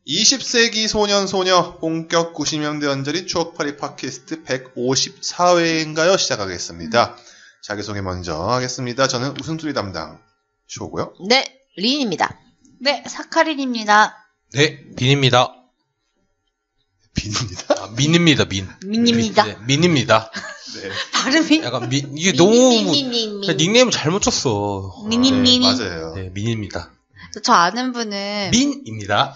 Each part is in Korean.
20세기 소년 소녀 본격 90년대 언저리 추억팔이 팟캐스트 154회인가요? 시작하겠습니다. 자기소개 먼저 하겠습니다. 저는 웃음소리 담당 쇼고요. 네, 린입니다. 네, 사카린입니다. 네, 빈입니다. 빈입니다. 아, 민입니다, 민. 민입니다. 네, 민입니다. 네. 발음이 약간 이게 너무 닉네임 잘못 쳤어. 민입니다. 맞아요. 네, 민입니다. 저 아는 분은 민입니다.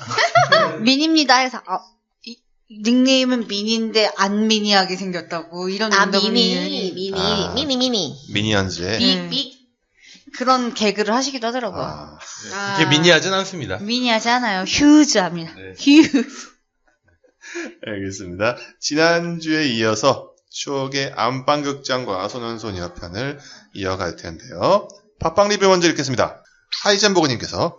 민입니다 해서 이 닉네임은 민인데 안 미니하게 생겼다고 이런 미니. 미니언즈의 빅 그런 개그를 하시기도 하더라고요. 이게 미니하진 않습니다. 미니하지 않아요. 휴즈합니다. 네. 휴즈. 알겠습니다. 지난주에 이어서 추억의 안방극장과 소년소녀 편을 이어갈 텐데요. 팟빵 리뷰 먼저 읽겠습니다. 하이젠버그님께서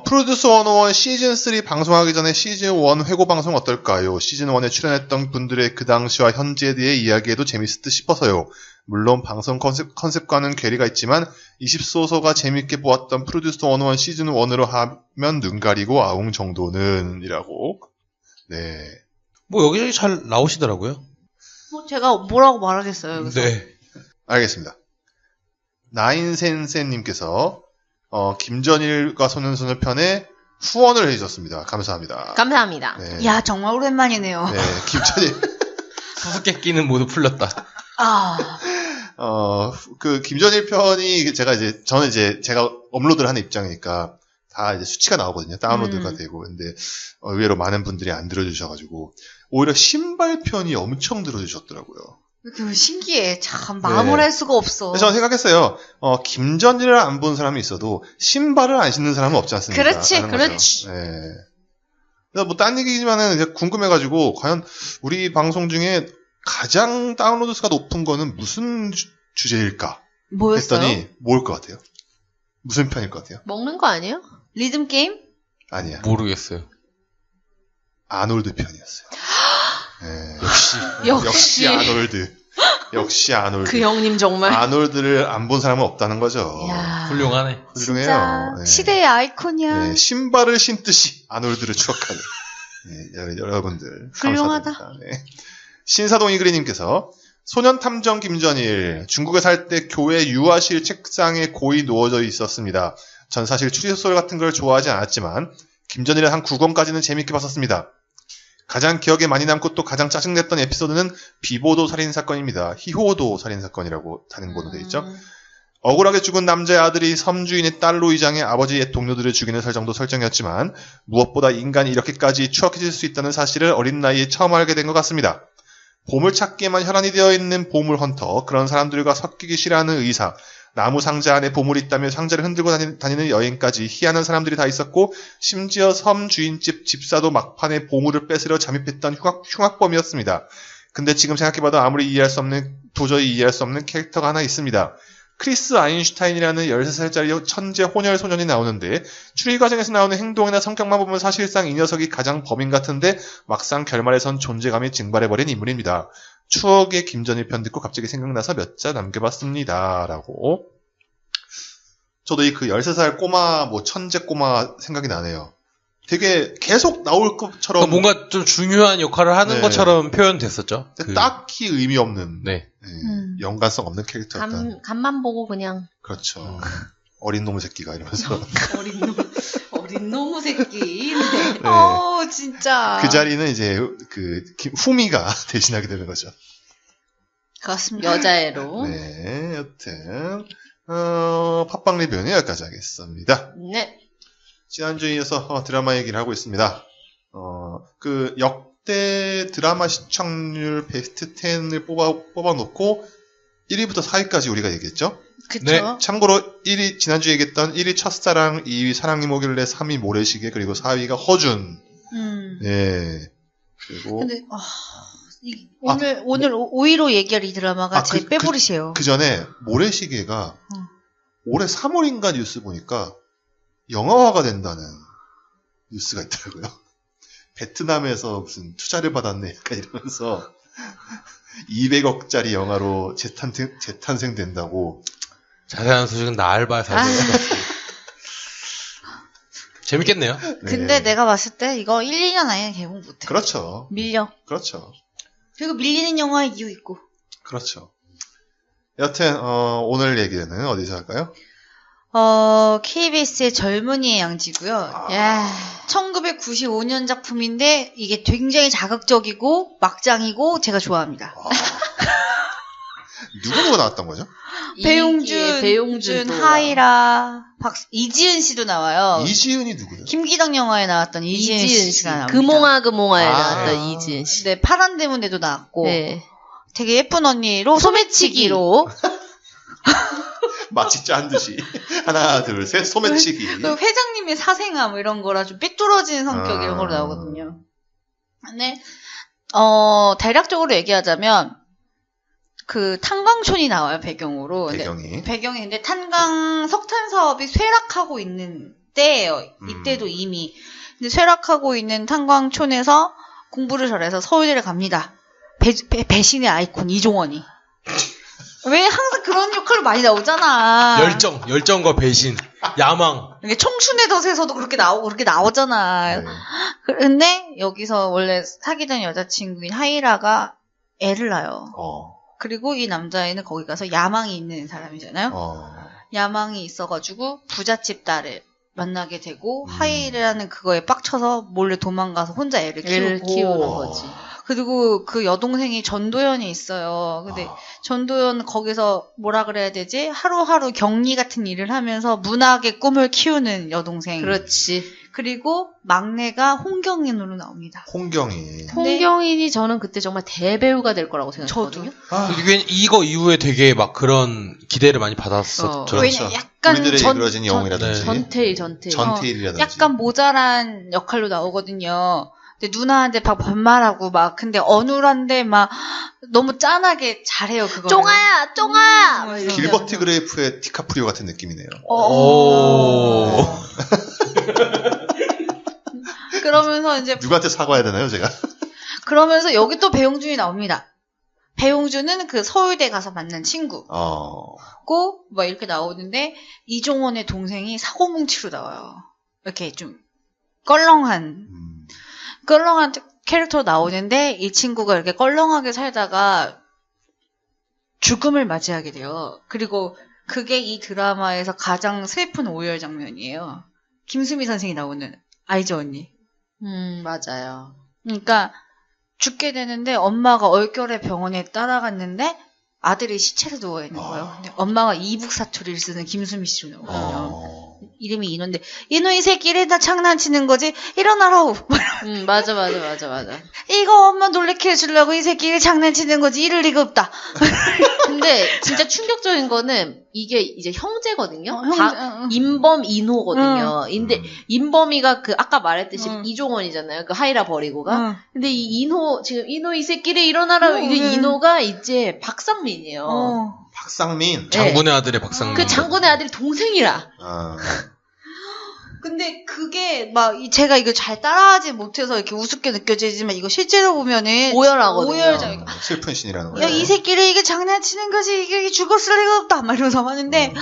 프로듀스 101 시즌3 방송하기 전에 시즌1 회고 방송 어떨까요? 시즌1에 출연했던 분들의 그 당시와 현재에 대해 이야기해도 재밌을 듯 싶어서요. 물론 방송 컨셉과는 괴리가 있지만 20소서가 재밌게 보았던 프로듀스 101 시즌1으로 하면 눈 가리고 아웅 정도는 이라고. 네. 뭐 여기저기 잘 나오시더라고요. 제가 뭐라고 말하겠어요. 여기서. 네. 알겠습니다. 나인센센님께서 김전일과 소년소녀 편에 후원을 해주셨습니다. 감사합니다. 감사합니다. 네. 야, 정말 오랜만이네요. 네, 김전일. 수수께끼는 모두 풀렸다. 그 김전일 편이 저는 제가 업로드를 하는 입장이니까 다 이제 수치가 나오거든요. 다운로드가 되고. 근데 의외로 많은 분들이 안 들어주셔가지고 오히려 신발 편이 엄청 들어주셨더라고요. 그 신기해. 참 마음을 할 수가 없어. 그래서 저는 생각했어요. 김전일을 안 본 사람이 있어도 신발을 안 신는 사람은 없지 않습니까? 그렇지. 네. 그래서 뭐 딴 얘기지만은 이제 궁금해가지고 과연 우리 방송 중에 가장 다운로드 수가 높은 거는 무슨 주제일까? 뭐였어요? 했더니 뭘 것 같아요? 무슨 편일 것 같아요? 먹는 거 아니에요? 리듬 게임? 아니야. 모르겠어요. 아놀드 편이었어요. 네. 역시. 아놀드. 역시 아놀드. 그 형님 정말. 아놀드를 안 본 사람은 없다는 거죠. 야. 훌륭하네. 훌륭해요. 진짜 네. 시대의 아이콘이야. 네, 신발을 신듯이 아놀드를 추억하는 네, 여러분들 훌륭하다. 감사드립니다. 네. 신사동 이그리님께서 소년탐정 김전일 중국에 살 때 교회 유아실 책상에 고이 누워져 있었습니다. 전 사실 추리소설 같은 걸 좋아하지 않았지만 김전일의 한 9권까지는 재밌게 봤었습니다. 가장 기억에 많이 남고 또 가장 짜증냈던 에피소드는 비보도 살인사건입니다. 희호도 살인사건이라고 단행본으로 되어 있죠. 억울하게 죽은 남자의 아들이 섬주인의 딸로 이장해 아버지 옛 동료들을 죽이는 설정도 설정이었지만 무엇보다 인간이 이렇게까지 추악해질 수 있다는 사실을 어린 나이에 처음 알게 된 것 같습니다. 보물찾기에만 혈안이 되어 있는 보물헌터, 그런 사람들과 섞이기 싫어하는 의사, 나무 상자 안에 보물이 있다며 상자를 흔들고 다니는 여인까지 희한한 사람들이 다 있었고 심지어 섬 주인집 집사도 막판에 보물을 뺏으려 잠입했던 흉악범이었습니다. 근데 지금 생각해봐도 도저히 이해할 수 없는 캐릭터가 하나 있습니다. 크리스 아인슈타인이라는 13살짜리 천재 혼혈 소년이 나오는데 추리 과정에서 나오는 행동이나 성격만 보면 사실상 이 녀석이 가장 범인 같은데 막상 결말에선 존재감이 증발해버린 인물입니다. 추억의 김전일 편 듣고 갑자기 생각나서 몇 자 남겨봤습니다. 라고. 저도 그 13살 꼬마, 천재 꼬마 생각이 나네요. 되게 계속 나올 것처럼. 뭔가 좀 중요한 역할을 하는 네. 것처럼 표현됐었죠. 딱히 의미 없는. 네. 연관성 없는 캐릭터였던. 간만 보고 그냥. 그렇죠. 어린 놈의 새끼가 이러면서. 어린 놈의 새끼. 네. 진짜. 그 자리는 이제 후미가 대신하게 되는 거죠. 그렇습니다. 여자애로. 네, 여튼 팟빵 리뷰는 여기까지 하겠습니다. 네. 지난주에 이어서 드라마 얘기를 하고 있습니다. 그 역대 드라마 시청률 베스트 10을 뽑아놓고 1위부터 4위까지 우리가 얘기했죠. 그쵸. 네. 참고로 1위 지난주에 얘기했던 1위 첫사랑, 2위 사랑이 뭐길래, 3위 모래시계, 그리고 4위가 허준. 네. 그리고 근데 오늘 5위로 얘기할 이 드라마가 제 빼버리세요. 그 전에 모래시계가 올해 3월인가 뉴스 보니까 영화화가 된다는 뉴스가 있더라고요. 베트남에서 무슨 투자를 받았네 약간 이러면서 200억짜리 영화로 재탄생된다고. 자세한 소식은 나 알바 사실. 재밌겠네요. 네. 근데 내가 봤을 때 이거 1, 2년 안에 개봉 못해. 그렇죠. 밀려. 그렇죠. 그리고 밀리는 영화의 이유 있고. 그렇죠. 여튼 오늘 얘기는 어디서 할까요? KBS의 젊은이의 양지고요. 야. 1995년 작품인데 이게 굉장히 자극적이고 막장이고 제가 좋아합니다. 누구 나왔던 거죠? 배용준, 배용준, 하이라, 이지은 씨도 나와요. 이지은이 누구예요? 김기덕 영화에 나왔던 이지은 씨가 나옵니다. 금옹아에 아. 나왔던 이지은 씨. 네, 파란 대문에도 나왔고 네. 되게 예쁜 언니로 소매치기로 마치 짠 듯이 하나 둘 셋 소매치기. 그리고 회장님의 사생아 뭐 이런 거라 좀 삐뚤어진 성격 이런 거로 아. 나오거든요. 근데 대략적으로 얘기하자면 그 탄광촌이 나와요 배경으로. 배경이. 근데 탄광 석탄 사업이 쇠락하고 있는 때예요. 이때도 이미. 근데 쇠락하고 있는 탄광촌에서 공부를 잘해서 서울대를 갑니다. 배신의 아이콘 이종원이. 왜 항상 그런 역할로 많이 나오잖아. 열정과 배신, 야망. 이게 청춘의 덫에서도 그렇게 나오잖아. 네. 근데 여기서 원래 사귀던 여자친구인 하이라가 애를 낳아요. 그리고 이 남자애는 거기 가서 야망이 있는 사람이잖아요. 야망이 있어가지고 부잣집 딸을 만나게 되고 하이라는 그거에 빡쳐서 몰래 도망가서 혼자 애를 키우는 거지. 그리고 그 여동생이 전도연이 있어요. 근데 전도연 거기서 뭐라 그래야 되지? 하루하루 격리 같은 일을 하면서 문학의 꿈을 키우는 여동생. 그렇지. 그리고 막내가 홍경인으로 나옵니다. 홍경인이 저는 그때 정말 대배우가 될 거라고 생각했거든요. 이거 이후에 되게 막 그런 기대를 많이 받았었죠. 왜냐, 약간 우리들의 이그러진 영웅이라든지 전태일이라든지 약간 모자란 역할로 나오거든요. 근데 누나한테 막 반말하고 막 근데 어눌한데 막 너무 짠하게 잘해요 그거. 쫑아야. 길버트 그레이프의 디카프리오 같은 느낌이네요. 그러면서 이제 누구한테 사과해야 되나요, 제가? 그러면서 여기 또 배용준이 나옵니다. 배용준은 그 서울대 가서 만난 친구고 막 이렇게 나오는데 이종원의 동생이 사고뭉치로 나와요. 이렇게 좀 껄렁한 캐릭터로 나오는데 이 친구가 이렇게 껄렁하게 살다가 죽음을 맞이하게 돼요. 그리고 그게 이 드라마에서 가장 슬픈 오열 장면이에요. 김수미 선생이 나오는 알죠 언니? 맞아요. 그러니까 죽게 되는데 엄마가 얼결에 병원에 따라갔는데 아들이 시체로 누워있는 거예요. 근데 엄마가 이북 사투리를 쓰는 김수미 씨로 나오거든요. 이름이 인호인데 인호 이 새끼를 다 장난치는 거지 일어나라고. 맞아. 이거 엄마 놀래켜 해주려고 이 새끼를 장난치는 거지 이럴 리가 없다. 근데 진짜 충격적인 거는 이게 이제 형제거든요. 인범 인호거든요. 근데 인범이가 그 아까 말했듯이 이종원이잖아요. 그 하이라 버리고가. 근데 이 인호 지금 인호 이 새끼를 일어나라. 이게 인호가 이제 박상민이에요. 박상민. 장군의 아들의 박상민. 그 장군의 아들이 동생이라. 근데 그게 막 제가 이거 잘 따라하지 못해서 이렇게 우습게 느껴지지만 이거 실제로 보면은 오열하거든요. 슬픈 신이라는 거예요. 야, 이 새끼를 이게 장난치는 거지 이게 죽었을 리가 없다 막 이러면서 하는데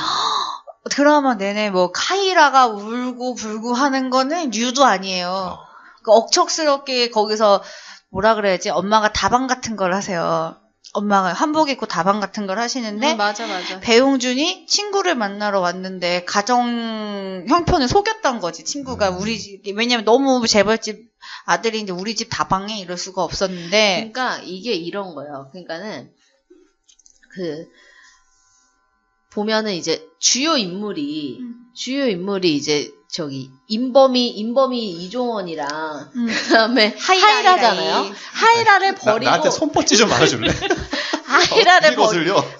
드라마 내내 뭐 카이라가 울고 불고 하는 거는 유도 아니에요. 그러니까 억척스럽게 거기서 뭐라 그래야지 엄마가 다방 같은 걸 하세요. 엄마가 한복 입고 다방 같은 걸 하시는데 맞아. 배용준이 친구를 만나러 왔는데 가정 형편을 속였던 거지. 친구가 우리 집 왜냐면 너무 재벌집 아들인데 우리 집 다방에 이럴 수가 없었는데 그러니까 이게 이런 거예요. 그러니까는 그 보면은 이제 주요 인물이 이제 저기 인범이 이종원이랑 그다음에 하이라잖아요. 하이라를 버리고 나한테 손뻗지 좀 말아줄래?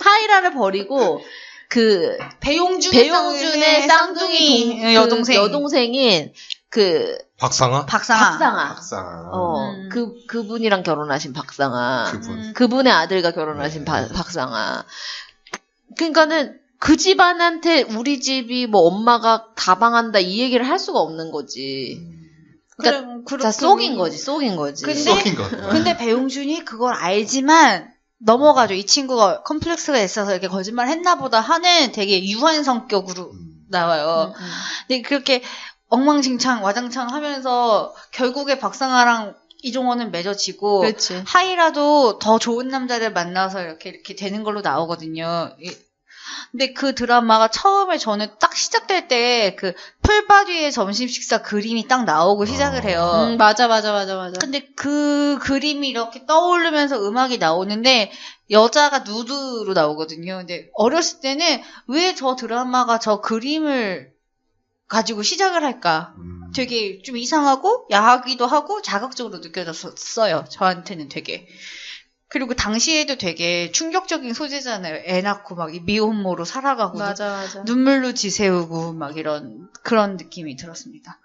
하이라를 버리고 그 배용준의 쌍둥이 여동생인 그 박상아. 그분이랑 결혼하신 박상아. 그분의 아들과 결혼하신 박상아. 그러니까는 그 집안한테 우리 집이 뭐 엄마가 다방한다 이 얘기를 할 수가 없는 거지. 그러니까 다 속인 거지. 근데 배용준이 그걸 알지만 넘어가죠. 이 친구가 컴플렉스가 있어서 이렇게 거짓말 했나 보다 하는 되게 유한 성격으로 나와요. 근데 그렇게 엉망진창 와장창 하면서 결국에 박상아랑 이종원은 맺어지고 그렇지. 하이라도 더 좋은 남자를 만나서 이렇게 되는 걸로 나오거든요. 근데 그 드라마가 처음에 저는 딱 시작될 때 그 풀바디의 점심 식사 그림이 딱 나오고 시작을 해요. 맞아. 근데 그 그림이 이렇게 떠오르면서 음악이 나오는데 여자가 누드로 나오거든요. 근데 어렸을 때는 왜 저 드라마가 저 그림을 가지고 시작을 할까? 되게 좀 이상하고 야하기도 하고 자극적으로 느껴졌어요. 저한테는 되게. 그리고 당시에도 되게 충격적인 소재잖아요. 애 낳고 막 미혼모로 살아가고 맞아. 눈물로 지새우고 막 그런 느낌이 들었습니다.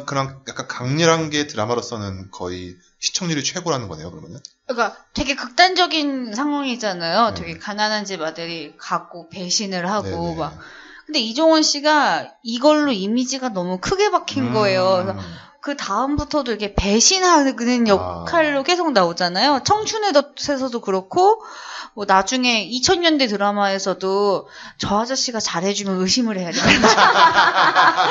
그런 약간 강렬한 게 드라마로서는 거의 시청률이 최고라는 거네요, 그러면은. 그러니까 되게 극단적인 상황이잖아요. 되게 가난한 집 아들이 갖고 배신을 하고 네네. 막. 근데 이종원 씨가 이걸로 이미지가 너무 크게 박힌 거예요. 그래서 그 다음부터도 이렇게 배신하는 역할로 계속 나오잖아요. 청춘의 덫에서도 그렇고, 뭐 나중에 2000년대 드라마에서도 저 아저씨가 잘해주면 의심을 해야 된다.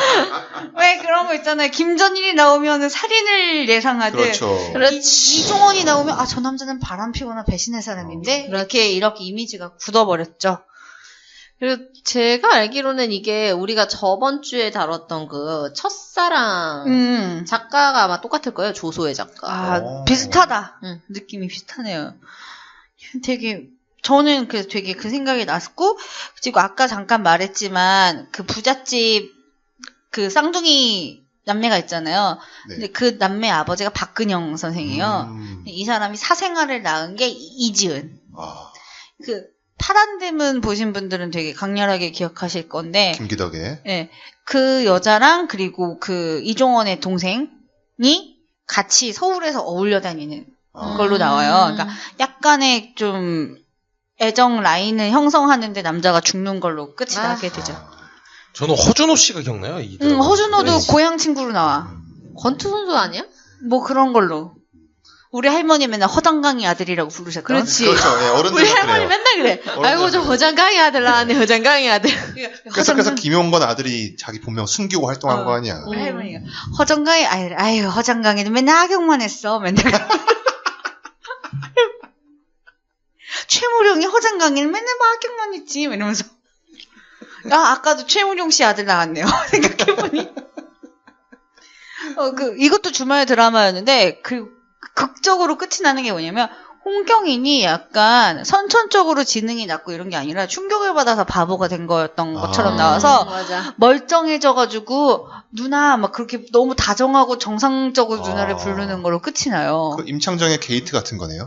왜 그런 거 있잖아요. 김전일이 나오면 살인을 예상하듯. 그렇죠. 이종원이 나오면 저 남자는 바람 피거나 배신할 사람인데 이렇게 이미지가 굳어버렸죠. 그리고 제가 알기로는 이게 우리가 저번 주에 다뤘던 그 첫사랑 작가가 아마 똑같을 거예요. 조소의 작가. 비슷하다. 느낌이 비슷하네요. 저는 되게 그 생각이 났고, 그리고 아까 잠깐 말했지만 그 부잣집 그 쌍둥이 남매가 있잖아요. 네. 근데 그 남매 아버지가 박근영 선생이에요. 이 사람이 사생아를 낳은 게 이지은. 파란대문 보신 분들은 되게 강렬하게 기억하실 건데. 김기덕의. 네. 그 여자랑 그리고 그 이종원의 동생이 같이 서울에서 어울려 다니는 걸로 나와요. 그러니까 약간의 좀 애정 라인을 형성하는데 남자가 죽는 걸로 끝이 나게 되죠. 저는 허준호 씨가 기억나요? 이 드라마. 허준호도 고향 친구로 나와. 권투 선수 아니야? 뭐 그런 걸로. 우리 할머니 맨날 허장강이 아들이라고 부르셨던. 그렇지. 그렇죠. 네, 어른들은 우리 할머니 그래요. 맨날 그래. 아이고 저 허장강이 아들 나왔네. 허장강이 아들. 그래서 김용건 아들이 자기 본명 숨기고 활동한 거 아니야. 우리 할머니가 허장강이 아유 허장강이는 맨날 악역만 했어. 맨날. 최무룡이 허장강이는 맨날 뭐 악역만 했지. 이러면서. 아까도 최무룡 씨 아들 나왔네요. 생각해보니. 이것도 주말 드라마였는데 극적으로 끝이 나는 게 뭐냐면 홍경인이 약간 선천적으로 지능이 낮고 이런 게 아니라 충격을 받아서 바보가 된 거였던 것처럼 나와서 맞아. 멀쩡해져가지고 누나 막 그렇게 너무 다정하고 정상적으로 누나를 부르는 걸로 끝이 나요. 그 임창정의 게이트 같은 거네요.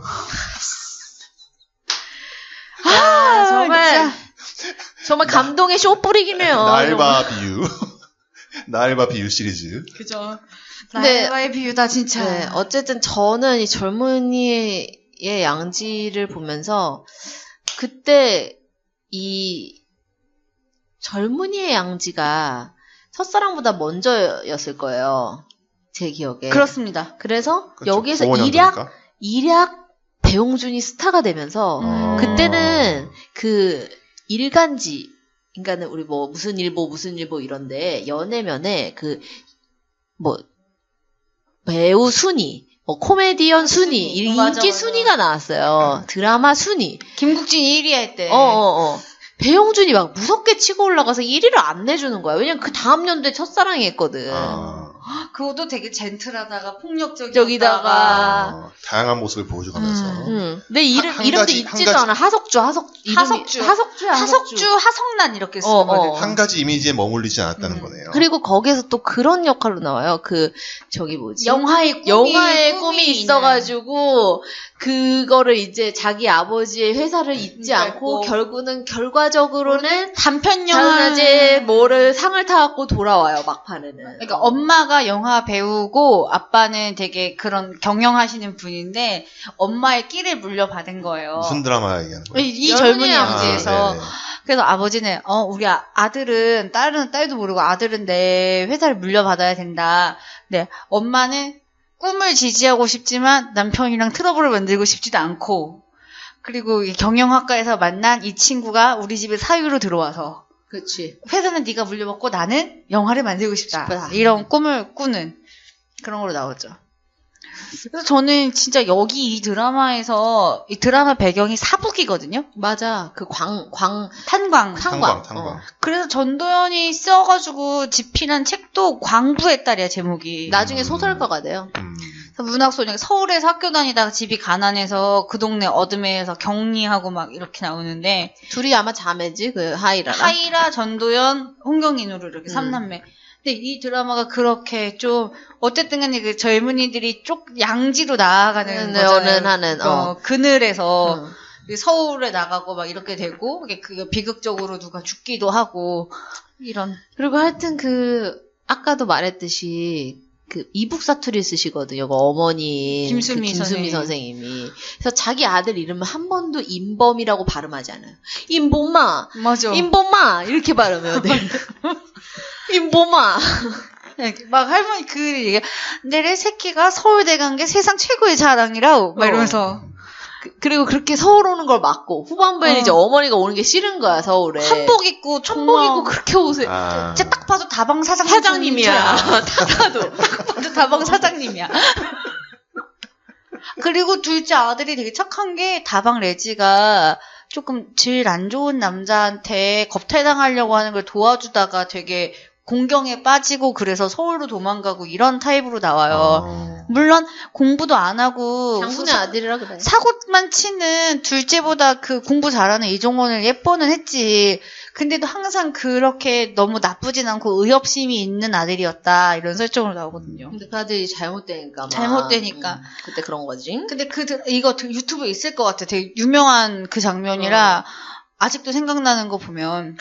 정말 감동의 쇼 뿌리기네요. 날바 비유. 날바 비유 시리즈. 그죠. 날바의 비유다 진짜. 네, 어쨌든 저는 이 젊은이의 양지를 보면서 그때 이 젊은이의 양지가 첫사랑보다 먼저였을 거예요. 제 기억에. 그렇습니다. 그래서 그렇죠. 여기서 공원연도니까. 일약 배용준이 스타가 되면서 그때는 그 일간지 그러니까는 우리 뭐 무슨 일보 이런데 연예면에 그 뭐 배우 순위, 뭐 코미디언 순위, 인기 맞아. 순위가 나왔어요. 드라마 순위. 김국진 1위 할 때. 배용준이 막 무섭게 치고 올라가서 1위를 안 내주는 거야. 왜냐면 그 다음 연도에 첫사랑이 했거든. 그것도 되게 젠틀하다가 폭력적이다가 다양한 모습을 보여줘가면서. 근데 이름도 잊지도 않아. 하석주. 하성난 이렇게 쓰는 거예요. 한 가지 이미지에 머물리지 않았다는 거네요. 그리고 거기에서 또 그런 역할로 나와요. 영화의 꿈이 있어가지고 그거를 이제 자기 아버지의 회사를 잊지 않고 결과적으로는 단편 영화 자연화제 뭐를 상을 타갖고 돌아와요. 막판에는. 그러니까 엄마가 영화 배우고 아빠는 되게 그런 경영하시는 분인데 엄마의 끼를 물려받은 거예요. 무슨 드라마 얘기하는 거예요? 이 젊은이 양지에서. 네네. 그래서 아버지는 우리 아들은 딸도 모르고 아들은 내 회사를 물려받아야 된다. 네, 엄마는 꿈을 지지하고 싶지만 남편이랑 트러블을 만들고 싶지도 않고 그리고 경영학과에서 만난 이 친구가 우리 집에 사위로 들어와서 그렇지. 회사는 네가 물려먹고 나는 영화를 만들고 싶다. 이런 꿈을 꾸는 그런 걸로 나오죠. 그래서 저는 진짜 여기 이 드라마에서 이 드라마 배경이 사북이거든요. 맞아. 그 탄광. 그래서 전도연이 써가지고 집필한 책도 광부의 딸이야, 제목이. 나중에 소설가가 돼요. 문학소녀 서울에서 학교 다니다가 집이 가난해서 그 동네 어둠에서 격리하고 막 이렇게 나오는데 둘이 아마 자매지 그 하이라, 전도연, 홍경인으로 이렇게 3남매. 근데 이 드라마가 그렇게 좀 어쨌든 간에 그 젊은이들이 쪽 양지로 나아가는 거잖아요. 그늘에서 서울에 나가고 막 이렇게 되고 그게 비극적으로 누가 죽기도 하고 이런. 그리고 하여튼 그 아까도 말했듯이 그 이북 사투리 쓰시거든요. 그 어머니 김수미 선생님이. 그래서 자기 아들 이름은 한 번도 인범이라고 발음하지 않아요. 인범아. 맞아. 인범아 이렇게 발음해요. 네. 인범아. 막 할머니 그 얘기. 내 새끼가 서울대 간 게 세상 최고의 자랑이라고 막 이러면서. 그리고 그렇게 서울 오는 걸 막고 후반부에는 이제 어머니가 오는 게 싫은 거야 서울에. 한복 입고 그렇게 오세요. 진짜 딱 봐도 다방 사장님이야. 딱 봐도 다방 사장님이야. 그리고 둘째 아들이 되게 착한 게 다방 레지가 조금 질 안 좋은 남자한테 겁탈당하려고 하는 걸 도와주다가 되게 공경에 빠지고 그래서 서울로 도망가고 이런 타입으로 나와요. 물론 공부도 안 하고 장군의 아들이라 그래. 사고만 치는 둘째보다 그 공부 잘하는 이종원을 예뻐는 했지. 근데도 항상 그렇게 너무 나쁘진 않고 의협심이 있는 아들이었다. 이런 설정으로 나오거든요. 근데 그 아들이 잘못되니까. 그때 그런 거지. 근데 이거 유튜브에 있을 것 같아. 되게 유명한 그 장면이라 아직도 생각나는 거 보면.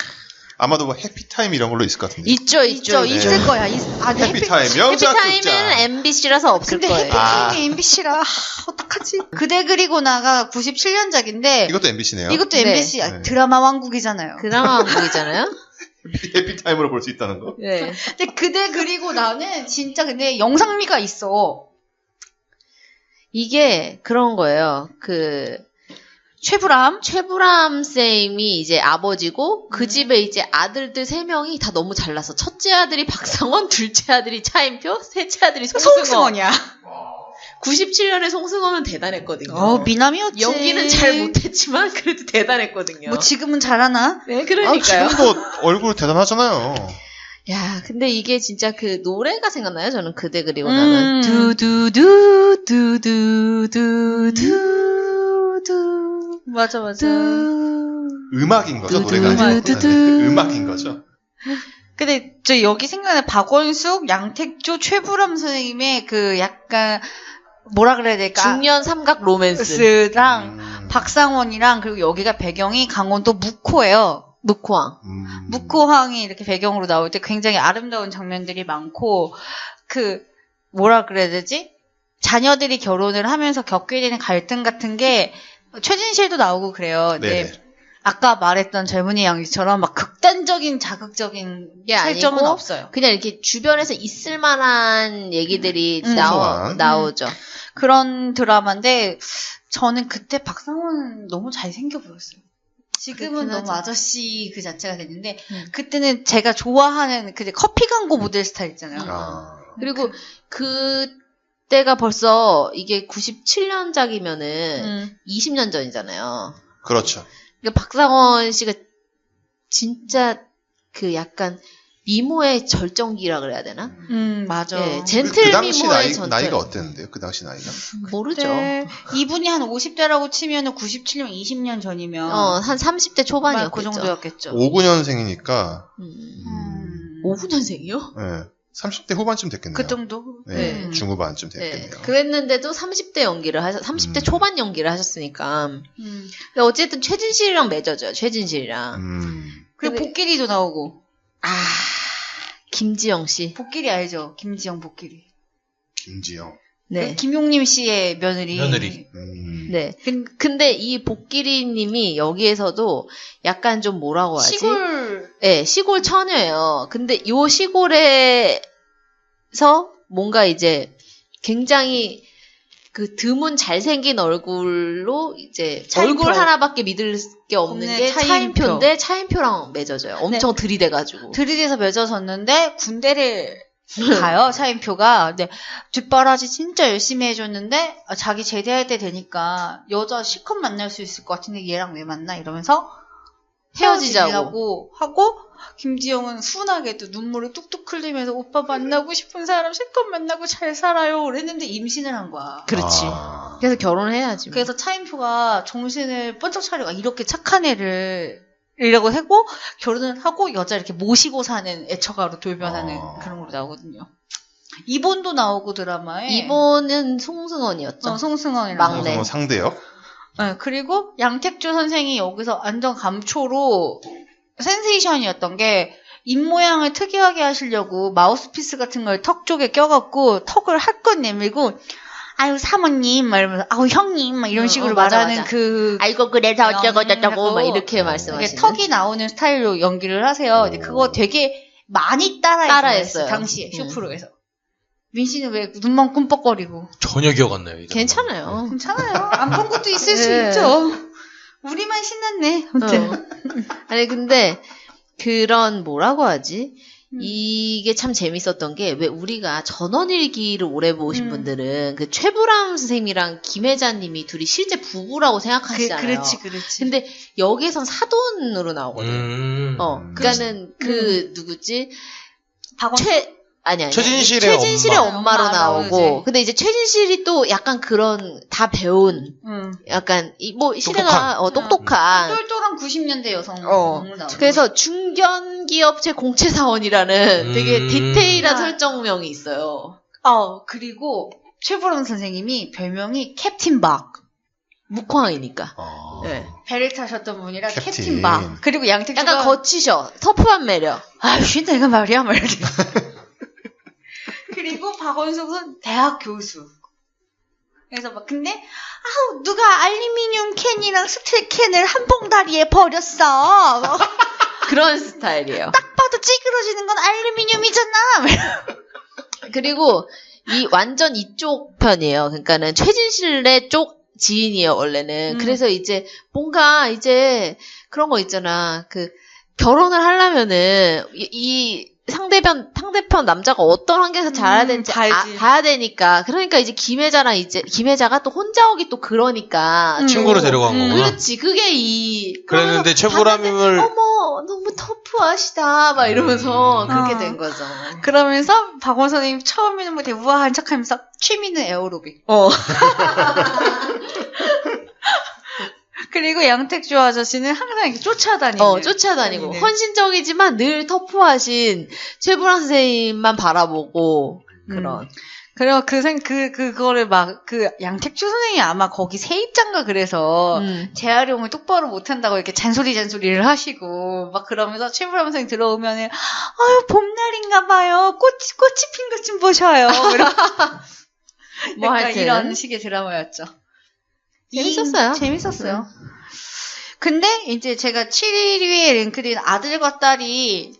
아마도 뭐 해피타임 이런 걸로 있을 것 같은데. 있을 거야. 해피타임 해피타임은 MBC라서 없을 거예요. 근데 해피타임이 MBC라 어떡하지? 그대 그리고 나가 97년작인데 이것도 MBC네요. 이것도 MBC 드라마 왕국이잖아요. 해피타임으로 볼 수 있다는 거. 네. 근데 그대 그리고 나는 진짜 근데 영상미가 있어. 이게 그런 거예요. 최불암 쌤이 이제 아버지고 그 집에 이제 아들들 3명이 다 너무 잘나서 첫째 아들이 박상원, 둘째 아들이 차인표, 셋째 아들이 송승헌이야. 97년에 송승헌은 대단했거든요. 미남이었지. 연기는 잘 못했지만 그래도 대단했거든요. 뭐 지금은 잘하나? 네, 그러니까요. 지금도 얼굴 대단하잖아요. 야, 근데 이게 진짜 그 노래가 생각나요. 저는 그대 그리고 나면 맞아. 음악인 거죠, 노래가 아니고. 음악인 거죠. 근데 저 여기 생각나는 박원숙, 양택조, 최불암 선생님의 그 약간 뭐라 그래야 될까? 중년 삼각 로맨스랑 박상원이랑 그리고 여기가 배경이 강원도 묵호예요. 묵호항이 이렇게 배경으로 나올 때 굉장히 아름다운 장면들이 많고 뭐라 그래야 되지? 자녀들이 결혼을 하면서 겪게 되는 갈등 같은 게 최진실도 나오고 그래요. 근데 아까 말했던 젊은이 양지처럼 막 극단적인 자극적인 게 설정은 없어요. 그냥 이렇게 주변에서 있을 만한 얘기들이 나오죠. 그런 드라마인데 저는 그때 박상원 너무 잘생겨 보였어요. 지금은 너무 아저씨 그 자체가 됐는데 그때는 제가 좋아하는 커피 광고 모델 스타일 있잖아요. 그리고 그때가 벌써 이게 97년작이면은 20년 전이잖아요. 그렇죠. 그러니까 박상원 씨가 진짜 약간 미모의 절정기라 그래야 되나? 맞아. 네, 젠틀 그 당시 미모의 절정. 나이가 어땠는데요? 그 당시 나이가? 모르죠. 이분이 한 50대라고 치면은 97년 20년 전이면 한 30대 초반이었겠죠. 그 정도였겠죠. 59년생이니까 59년생이요? 네. 30대 후반쯤 됐겠네요. 그 정도? 네. 중후반쯤 됐겠네요. 그랬는데도 30대 연기를 30대 초반 연기를 하셨으니까. 어쨌든 최진실이랑 맺어져요. 그리고 복길이도 나오고. 김지영 씨. 복길이 알죠? 김지영 복길이. 김지영. 네. 김용림 씨의 며느리. 네. 근데 이 복길이 님이 여기에서도 약간 좀 뭐라고 하지? 시골 처녀예요. 근데 요 시골에서 뭔가 이제 굉장히 그 드문 잘생긴 얼굴로 이제 차인표. 얼굴 하나밖에 믿을 게 없는 게 차인표인데 차인표랑 맺어져요. 엄청 들이대가지고. 들이대서 맺어졌는데 군대를 가요, 차인표가. 근데 뒷바라지 진짜 열심히 해줬는데 자기 제대할 때 되니까 여자 실컷 만날 수 있을 것 같은데 얘랑 왜 만나? 이러면서 헤어지자고 하고 김지영은 순하게도 눈물을 뚝뚝 흘리면서 오빠 만나고 싶은 사람 실컷 만나고 잘 살아요. 그랬는데 임신을 한 거야. 그렇지. 그래서 결혼을 해야지. 그래서 차인표가 정신을 번쩍 차리고 이렇게 착한 애를 이라고 하고 결혼을 하고 여자 이렇게 모시고 사는 애처가로 돌변하는 그런 걸로 나오거든요. 이본도 나오고 드라마에. 이본은 송승헌이었죠. 송승헌이랑 막내. 송승헌 상대요? 네, 그리고 양택조 선생이 여기서 완전 감초로 센세이션이었던 게 입모양을 특이하게 하시려고 마우스피스 같은 걸 턱 쪽에 껴갖고 턱을 한껏 내밀고 아유 사모님 막 이러면서 아우 형님 막 이런 식으로 말하는 맞아. 그 아이고 그래서 어쩌고 저쩌고 막 이렇게 말씀하시는 턱이 나오는 스타일로 연기를 하세요. 근데 그거 되게 많이 따라했어요. 당시에 쇼프로에서. 민씨는 왜 눈만 꿈뻑거리고 전혀 기억 안 나요. 괜찮아요. 괜찮아요. 안 본 것도 있을 수 있죠. 우리만 신났네. 아무튼. 아니 근데 그런 뭐라고 하지? 이게 참 재밌었던 게 왜 우리가 전원일기를 오래 보신 분들은 그 최불암 선생님이랑 김혜자님이 둘이 실제 부부라고 생각하시잖아요. 그렇지. 근데 여기선 사돈으로 나오거든. 그러니까는 그 누구지? 아니. 최진실의 엄마로 나오고. 근데 이제 최진실이 또 약간 그런 다 배운, 약간 시대가 똑똑한. 똘똘한 90년대 여성. 나오고. 그래서 중견기업체 공채사원이라는 되게 디테일한 설정명이 있어요. 그리고 최불암 선생님이 별명이 캡틴 박. 묵황이니까. 네. 배를 타셨던 분이라 캡틴 박. 그리고 양택조가 약간 거치셔. 터프한 매력. 내가 말이야. 막 이렇게. 그리고 박원숙은 대학 교수. 그래서 근데 누가 알루미늄 캔이랑 스틸 캔을 한 봉다리에 버렸어. 그런 스타일이에요. 딱 봐도 찌그러지는 건 알루미늄이잖아. 그리고 완전 이쪽 편이에요. 그러니까는 최진실의 쪽 지인이에요, 원래는. 그래서 이제 뭔가 이제 그런 거 있잖아. 그 결혼을 하려면은 상대편 남자가 어떤 환경에서 자라야 되는지 봐야 되니까. 그러니까 이제 김혜자가 또 혼자 오기 또 그러니까. 친구를 데려간 거구나. 그렇지. 그게 그랬는데 최불암을 어머, 너무 터프하시다. 막 이러면서 그렇게 된 거죠. 그러면서 박원 선생님 처음에는 되게 우아한 척 하면서 취미는 에어로빅. 그리고 양택조 아저씨는 항상 이렇게 쫓아다니고. 헌신적이지만 늘 터프하신 최불암 선생님만 바라보고, 그런. 그리고 그거를 양택조 선생님이 아마 거기 세입장가 그래서 재활용을 똑바로 못한다고 이렇게 잔소리를 하시고, 막 그러면서 최불암 선생님 들어오면은, 봄날인가 봐요. 꽃이 핀 것 좀 보셔요. 약간 이런 식의 드라마였죠. 재밌었어요. 근데 이제 제가 7위에 랭크된 아들과 딸이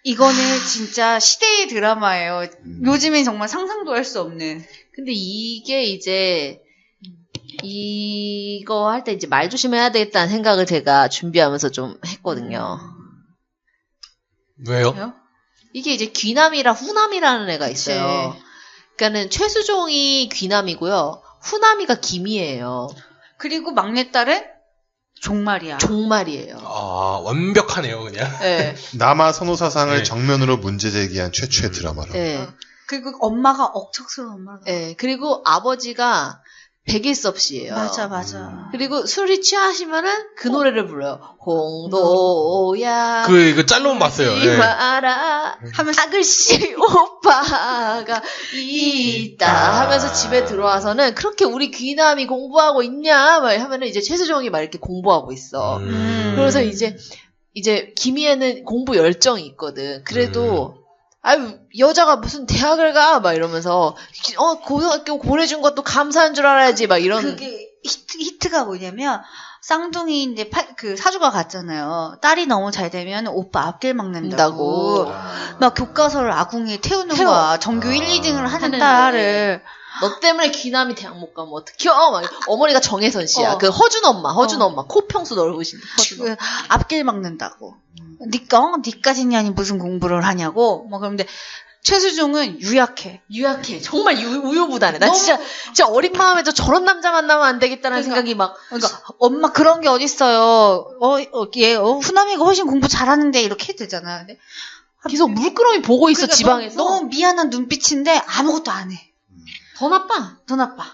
이거는 진짜 시대의 드라마예요. 요즘엔 정말 상상도 할 수 없는. 근데 이게 이제 이거 할 때 이제 말 조심해야 되겠다는 생각을 제가 준비하면서 좀 했거든요. 왜요? 이게 이제 귀남이라 후남이라는 애가 있어요. 그러니까는 최수종이 귀남이고요. 후남이가 김이에요. 그리고 막내딸은 종말이에요. 완벽하네요, 그냥. 네. 남아 선호사상을 정면으로 문제 제기한 최초의 드라마로. 네. 그리고 엄마가 억척스러운 엄마가. 네. 그리고 아버지가 백일섭 씨예요. 맞아. 그리고 술이 취하시면은 그 노래를 불러요. 홍도야. 그 짤로만 봤어요. 알아. 하면서 아글씨 오빠가 있다 하면서 집에 들어와서는 그렇게 우리 귀남이 공부하고 있냐 막 하면은 이제 최수종이 막 이렇게 공부하고 있어. 그래서 이제 김희애는 공부 열정이 있거든. 그래도 여자가 무슨 대학을 가? 막 이러면서, 고등학교 보내준 것도 감사한 줄 알아야지, 막 이런. 그게 히트가 뭐냐면, 쌍둥이인데 사주가 같잖아요. 딸이 너무 잘 되면 오빠 앞길 막는다고. 막 교과서를 아궁이에 태우는 거야. 전교 1, 2등을 하는 딸을. 너 때문에 귀남이 대학 못 가면 어떡해? 막 어머니가 정혜선 씨야. 그 허준 엄마, 코 평수 넓으신 그 앞길 막는다고. 니까지냐 아니 무슨 공부를 하냐고. 뭐 그런데 최수종은 유약해. 정말 우유부단해. 나 진짜 어린 마음에도 저런 남자 만나면 안 되겠다는 생각이 막. 그러니까 엄마 그런 게 어딨어요. 얘 후남이가 훨씬 공부 잘하는데 이렇게 해도 되잖아. 근데 계속 물끄러미 보고 있어. 그러니까 지방에서. 너무 미안한 눈빛인데 아무것도 안 해. 더 나빠.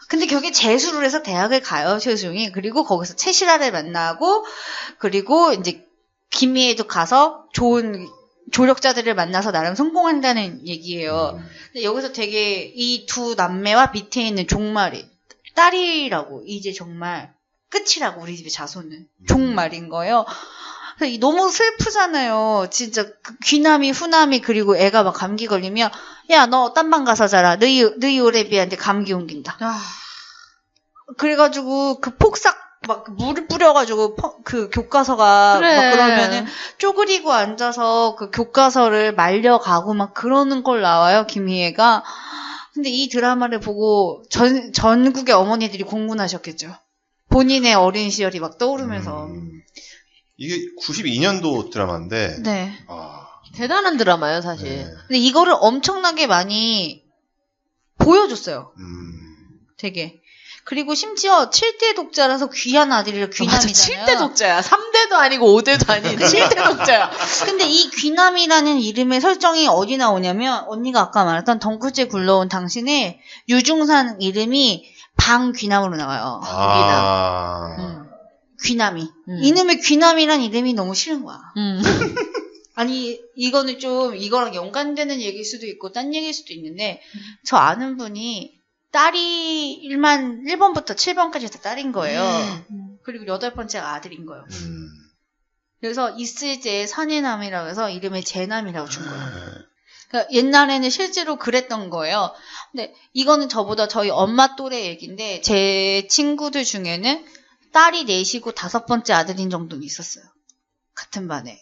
근데 결국에 재수를 해서 대학을 가요, 최수종이. 그리고 거기서 최실아를 만나고, 그리고 이제 김희애도 가서 좋은 조력자들을 만나서 나름 성공한다는 얘기예요. 근데 여기서 되게 이 두 남매와 밑에 있는 종말이, 딸이라고, 이제 정말 끝이라고, 우리 집의 자손은. 종말인 거예요. 너무 슬프잖아요. 진짜 귀남이, 후남이, 그리고 애가 막 감기 걸리면 야, 너 딴 방 가서 자라. 너희 오래비한테 감기 옮긴다. 그래가지고 그 폭삭 막 물을 뿌려가지고 그 교과서가 그래. 막 그러면은 쪼그리고 앉아서 그 교과서를 말려가고 막 그러는 걸 나와요, 김희애가. 근데 이 드라마를 보고 전국의 어머니들이 공분하셨겠죠. 본인의 어린 시절이 막 떠오르면서. 이게 92년도 드라마인데. 네. 대단한 드라마예요, 사실. 네. 근데 이거를 엄청나게 많이 보여줬어요. 되게. 그리고 심지어 7대 독자라서 귀한 아들이라 귀남이잖아요. 7대 독자야. 3대도 아니고 5대도 아닌 7대 독자야. 근데 이 귀남이라는 이름의 설정이 어디 나오냐면 언니가 아까 말했던 덩크째 굴러온 당신의 유중산 이름이 방귀남으로 나와요. 귀남이. 이놈의 귀남이란 이름이 너무 싫은 거야. 아니 이거는 좀 이거랑 연관되는 얘기일 수도 있고 딴 얘기일 수도 있는데 저 아는 분이 딸이 1번부터 7번까지 다 딸인 거예요. 그리고 8번째가 아들인 거예요. 그래서 이슬제의 산해남이라고 해서 이름을 제남이라고 준 거예요. 그러니까 옛날에는 실제로 그랬던 거예요. 근데 이거는 저보다 저희 엄마 또래 얘기인데 제 친구들 중에는 딸이 4이고 5번째 아들인 정도는 있었어요. 같은 반에.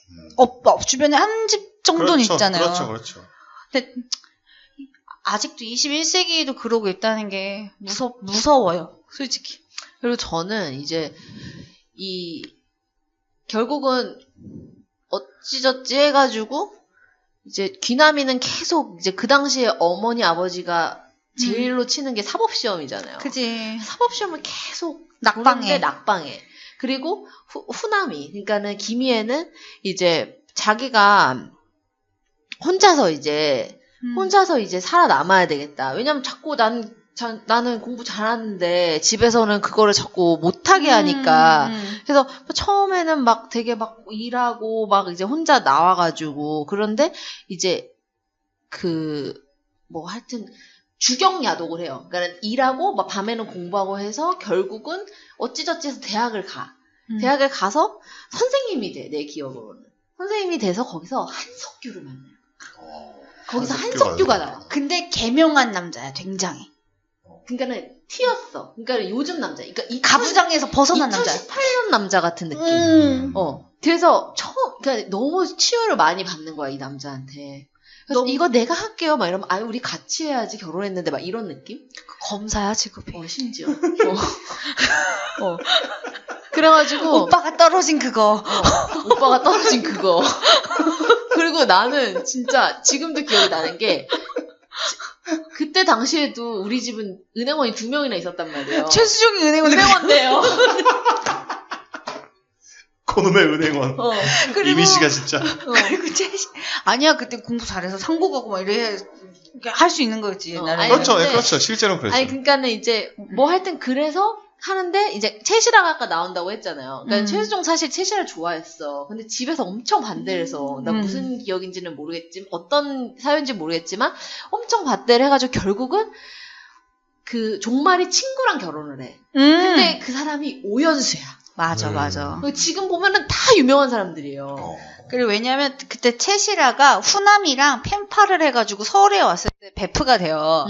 주변에 한 집 정도는 그렇죠, 있잖아요. 그렇죠. 근데 아직도 21세기에도 그러고 있다는 게 무서워요. 솔직히. 그리고 저는 이제 결국은 어찌저찌 해가지고 이제 귀남이는 계속 이제 그 당시에 어머니 아버지가 제일로 치는 게 사법시험이잖아요. 그지. 사법시험을 계속 낙방해. 그리고 후남이, 그러니까는 김희애는 이제 자기가 혼자서 이제 살아남아야 되겠다. 왜냐면 자꾸 나는 공부 잘하는데 집에서는 그거를 자꾸 못하게 하니까. 그래서 처음에는 막 되게 막 일하고 막 이제 혼자 나와가지고. 그런데 이제 하여튼 주경야독을 해요. 그러니까 일하고 막 밤에는 공부하고 해서 결국은 어찌저찌해서 대학을 가. 대학을 가서 선생님이 돼, 내 기억으로는. 선생님이 돼서 거기서 한석규를 만나요. 거기서 한석규가 나와. 근데 개명한 남자야, 굉장히. 그러니까는 튀었어. 그러니까 요즘 남자. 그러니까 이 가부장에서 벗어난 남자. 2018년 남자 같은 느낌. 그래서 그러니까 너무 치유를 많이 받는 거야, 이 남자한테. 그래서 이거 내가 할게요. 막 이러면 우리 같이 해야지, 결혼했는데 막 이런 느낌? 검사야, 직업이. 심지어. 그래가지고 오빠가 떨어진 그거. 그리고 나는 진짜 지금도 기억이 나는 게 그때 당시에도 우리 집은 은행원이 2명이나 있었단 말이에요. 최수종이 은행원이에요. 그놈의 은행원. 이미 씨가 진짜. 그리고 아니야, 그때 공부 잘해서 상고 가고 막 이래 할 수 있는 거였지. 그렇죠. 실제로는 그랬어요. 그러니까는 이제 하여튼 그래서 하는데 이제 최실아가 아까 나온다고 했잖아요. 그러니까 최수종 사실 최실아를 좋아했어. 근데 집에서 엄청 반대를 해서 나 무슨 기억인지는 모르겠지만 어떤 사연인지 모르겠지만 엄청 반대를 해가지고 결국은 그 종말이 친구랑 결혼을 해. 근데 그 사람이 오연수야. 맞아. 지금 보면은 다 유명한 사람들이에요. 그리고 왜냐면 그때 최실아가 후남이랑 펜팔을 해가지고 서울에 왔을 때 베프가 돼요.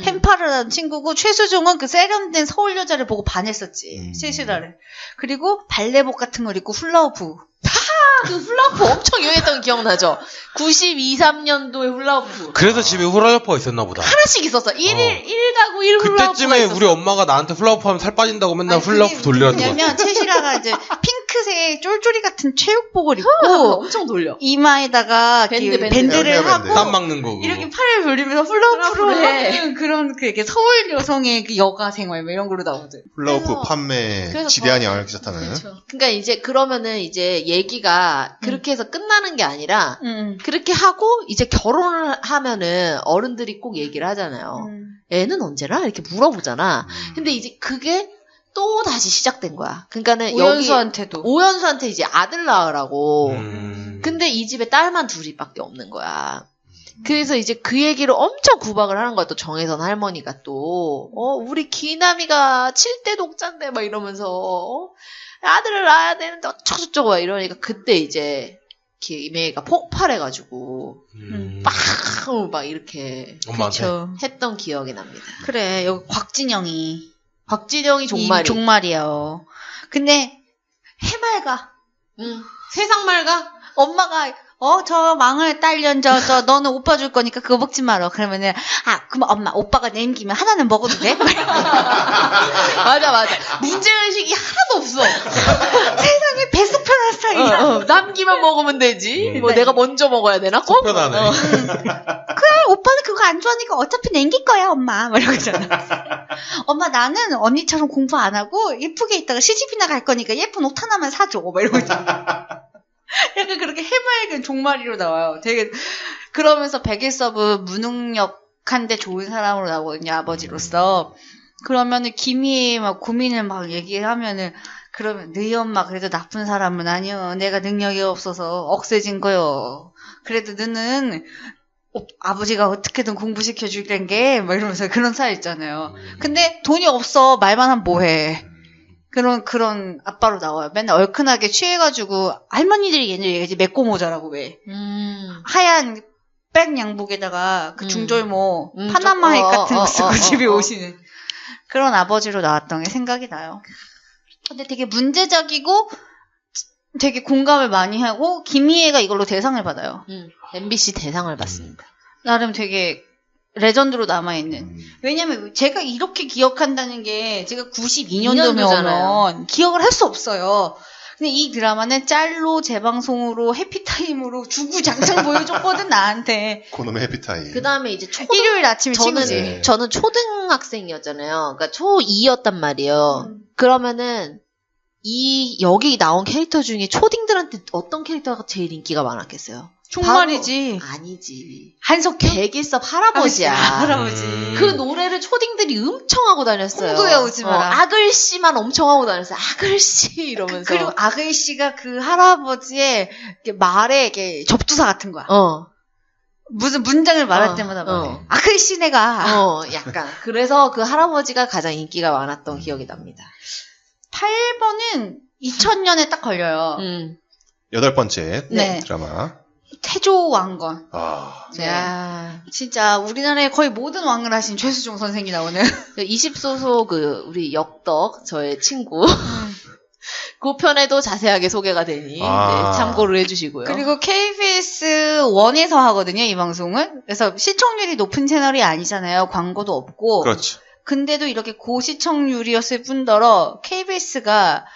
펜팔을 한 친구고 최수종은 그 세련된 서울 여자를 보고 반했었지. 최실아를. 그리고 발레복 같은 걸 입고 훌라후프. 그 훌라후프 엄청 유행했던 거 기억나죠? 92, 3년도에 훌라후프. 그래서 집에 훌라후프가 있었나 보다. 하나씩 있었어. 1가구 1 훌라후프가 그때쯤에 있었어. 우리 엄마가 나한테 훌라후프 하면 살 빠진다고 맨날 훌라후프 돌리라는 거야. 왜냐면 채시라가 이제 핑크색 쫄쫄이 같은 체육복을 입고 엄청 돌려. 이마에다가 밴드를 하고 땀 막는 거. 이렇게 팔을 돌리면서 훌라후프로 해. 하는 그런 그 이렇게 서울 여성의 그 여가 생활 뭐 이런 거로 나오거든. 훌라후프 판매 지대한 영향을 끼쳤다는. 그렇죠. 그러니까 이제 그러면은 이제 얘기가 그렇게 해서 끝나는 게 아니라 그렇게 하고 이제 결혼을 하면은 어른들이 꼭 얘기를 하잖아요. 애는 언제나 이렇게 물어보잖아. 근데 이제 그게 또 다시 시작된 거야. 그러니까는 오연수한테 이제 아들 낳으라고. 근데 이 집에 딸만 둘이밖에 없는 거야. 그래서 이제 그 얘기를 엄청 구박을 하는 거야. 또 정혜선 할머니가 또 우리 기남이가 7대 독자인데 막 이러면서 아들을 낳아야 되는데 어쩌고저쩌고 막 이러니까 그때 이제 김혜가 폭발해가지고 빵 막 이렇게 했던 기억이 납니다. 그래 여기 곽진영이 종말이에요. 근데 해맑아. 세상 맑아. 엄마가 저 망할 딸년 저 너는 오빠 줄 거니까 그거 먹지 마라. 그러면은 그럼 엄마 오빠가 남기면 하나는 먹어도 돼? 맞아. 문제의식이 하나도 없어. 세상에 뱃속 편한 스타일이야. 남기만 먹으면 되지. 뭐 내가 먼저 먹어야 되나? 속 편하네. 그래 오빠는 그거 안 좋아하니까 어차피 남길 거야 엄마. 막 이러잖아. 엄마 나는 언니처럼 공부 안 하고 예쁘게 있다가 시집이나 갈 거니까 예쁜 옷 하나만 사줘. 막 이러고 있잖아. 약간 그렇게 해맑은 종말이로 나와요. 되게 그러면서 백일서브 무능력한데 좋은 사람으로 나오거든요. 아버지로서. 그러면은 김희애 막 고민을 막 얘기하면은 그러면 너희 엄마 그래도 나쁜 사람은 아니여. 내가 능력이 없어서 억세진 거요. 그래도 너는 아버지가 어떻게든 공부시켜줄 게 막 이러면서 그런 스타일 있잖아요. 근데 돈이 없어. 말만 하면 뭐해. 그런 아빠로 나와요. 맨날 얼큰하게 취해가지고 할머니들이 옛날에 얘기하지 맵고 모자라고 왜 하얀 백 양복에다가 그 중절모 파나마 햇 같은 거 쓰고 집에 오시는 그런 아버지로 나왔던 게 생각이 나요. 근데 되게 문제적이고 되게 공감을 많이 하고 김희애가 이걸로 대상을 받아요. MBC 대상을 받습니다. 나름 되게 레전드로 남아있는. 왜냐면 제가 이렇게 기억한다는 게 제가 92년도면 기억을 할 수 없어요. 근데 이 드라마는 짤로 재방송으로 해피타임으로 주구장창 보여줬거든 나한테. 그놈의 해피타임. 그 다음에 이제 일요일 아침에 친구지. 저는 초등학생이었잖아요. 그러니까 초2였단 말이에요. 그러면은 여기 나온 캐릭터 중에 초딩들한테 어떤 캐릭터가 제일 인기가 많았겠어요? 종말이지. 아니지. 한석규? 백일섭 할아버지야. 할아버지. 그 노래를 초딩들이 엄청 하고 다녔어요. 홍도야 오지 마라. 아글씨만 엄청 하고 다녔어요. 아글씨 이러면서. 그리고 아글씨가 그 할아버지의 말에 이게 접두사 같은 거야. 무슨 문장을 말할 때마다 말해. 아글씨 내가. 약간. 그래서 그 할아버지가 가장 인기가 많았던 기억이 납니다. 8번은 2000년에 딱 걸려요. 8번째 드라마. 태조 왕건. 네. 진짜 우리나라의 거의 모든 왕을 하신 최수종 선생이 나오는 20소속 우리 역덕 저의 친구 그 편에도 자세하게 소개가 되니 참고를 해주시고요. 그리고 KBS 1에서 하거든요 이 방송은. 그래서 시청률이 높은 채널이 아니잖아요. 광고도 없고. 그렇죠. 근데도 이렇게 고시청률이었을 뿐더러 KBS가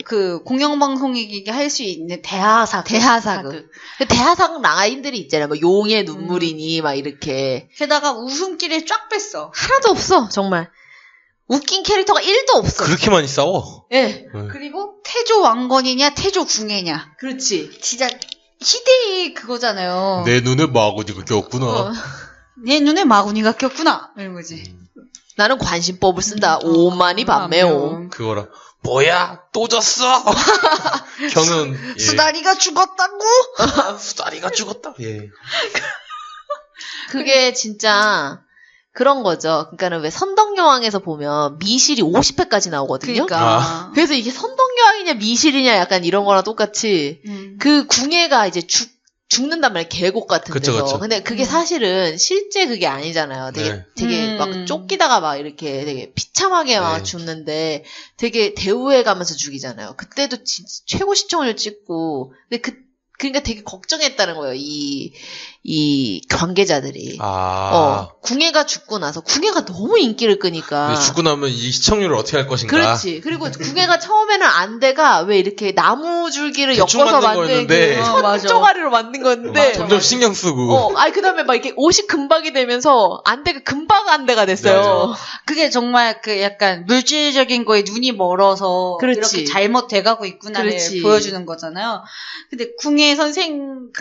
그 공영방송이기 할 수 있는 대하사극. 대하사극 라인들이 있잖아요. 뭐 용의 눈물이니 막 이렇게. 게다가 웃음기를 쫙 뺐어. 하나도 없어 정말. 웃긴 캐릭터가 1도 없어. 그렇게 많이 싸워? 네. 그리고 태조 왕건이냐 태조 궁예냐. 그렇지. 진짜 희대의 그거잖아요. 내 눈에 마구니가 꼈구나. 내 눈에 마구니가 꼈구나. 이런 거지. 나는 관심법을 쓴다. 오만이 반매오. 그거라. 뭐야? 또 졌어? 경은 수다리가 죽었다고? 수다리가 죽었다. 예. 그게 진짜 그런 거죠. 그러니까는 왜 선덕여왕에서 보면 미실이 50회까지 나오거든요. 그러니까. 그래서 이게 선덕여왕이냐 미실이냐 약간 이런 거랑 똑같이 그 궁예가 이제 죽는단 말이에요. 계곡 같은 데서. 그쵸. 근데 그게 사실은 실제 그게 아니잖아요. 되게 막 쫓기다가 막 이렇게 되게 비참하게 막 죽는데 되게 대우해 가면서 죽이잖아요. 그때도 진짜 최고 시청률 찍고. 근데 그러니까 되게 걱정했다는 거예요. 이 관계자들이. 궁예가 죽고 나서 궁예가 너무 인기를 끄니까. 죽고 나면 이 시청률을 어떻게 할 것인가. 그렇지. 그리고 궁예가 처음에는 안대가 왜 이렇게 나무 줄기를 엮어서 만든 쪼가리로 만든 건데. 점점 신경 쓰고. 그다음에 막 이렇게 옷이 금박이 되면서 안대가 금박 안대가 됐어요. 맞아. 그게 정말 그 약간 물질적인 거에 눈이 멀어서 그렇지. 이렇게 잘못돼가고 있구나를 그렇지. 보여주는 거잖아요. 근데 궁예 선생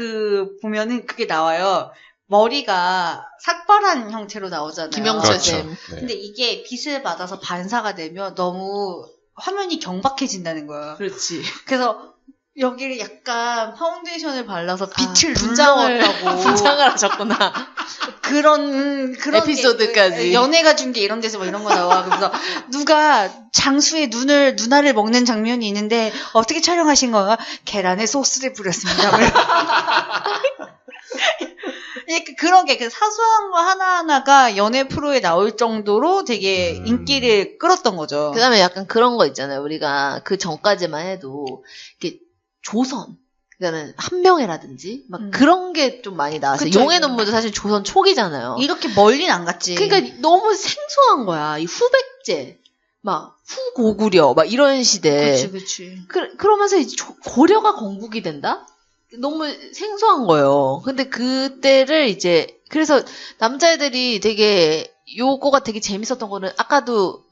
보면은 그게 나와요. 머리가 삭발한 형태로 나오잖아요. 김영철 쌤. 그렇죠. 네. 근데 이게 빛을 받아서 반사가 되면 너무 화면이 경박해진다는 거예요. 그렇지. 그래서 여기를 약간 파운데이션을 발라서 빛을 분장을 눌러왔다고. 하셨구나. 그런 에피소드까지. 연예가 중계 이런 데서 뭐 이런 거 나와. 그래서 누가 장수의 누나를 먹는 장면이 있는데 어떻게 촬영하신 거야? 계란에 소스를 뿌렸습니다. 그런 게 사소한 거 하나하나가 연예 프로에 나올 정도로 되게 인기를 끌었던 거죠. 그 다음에 약간 그런 거 있잖아요. 우리가 그 전까지만 해도 이렇게 조선, 그러니까는 한명회라든지 막 그런 게 좀 많이 나왔어요. 그쵸, 용의 눈물도 사실 조선 초기잖아요. 이렇게 멀리는 안 갔지. 그러니까 너무 생소한 거야. 이 후백제, 막 후고구려, 막 이런 시대. 그치. 그러면서 이제 고려가 건국이 된다? 너무 생소한 거예요. 근데 그때를 이제 그래서 남자애들이 되게 요거가 되게 재밌었던 거는 아까도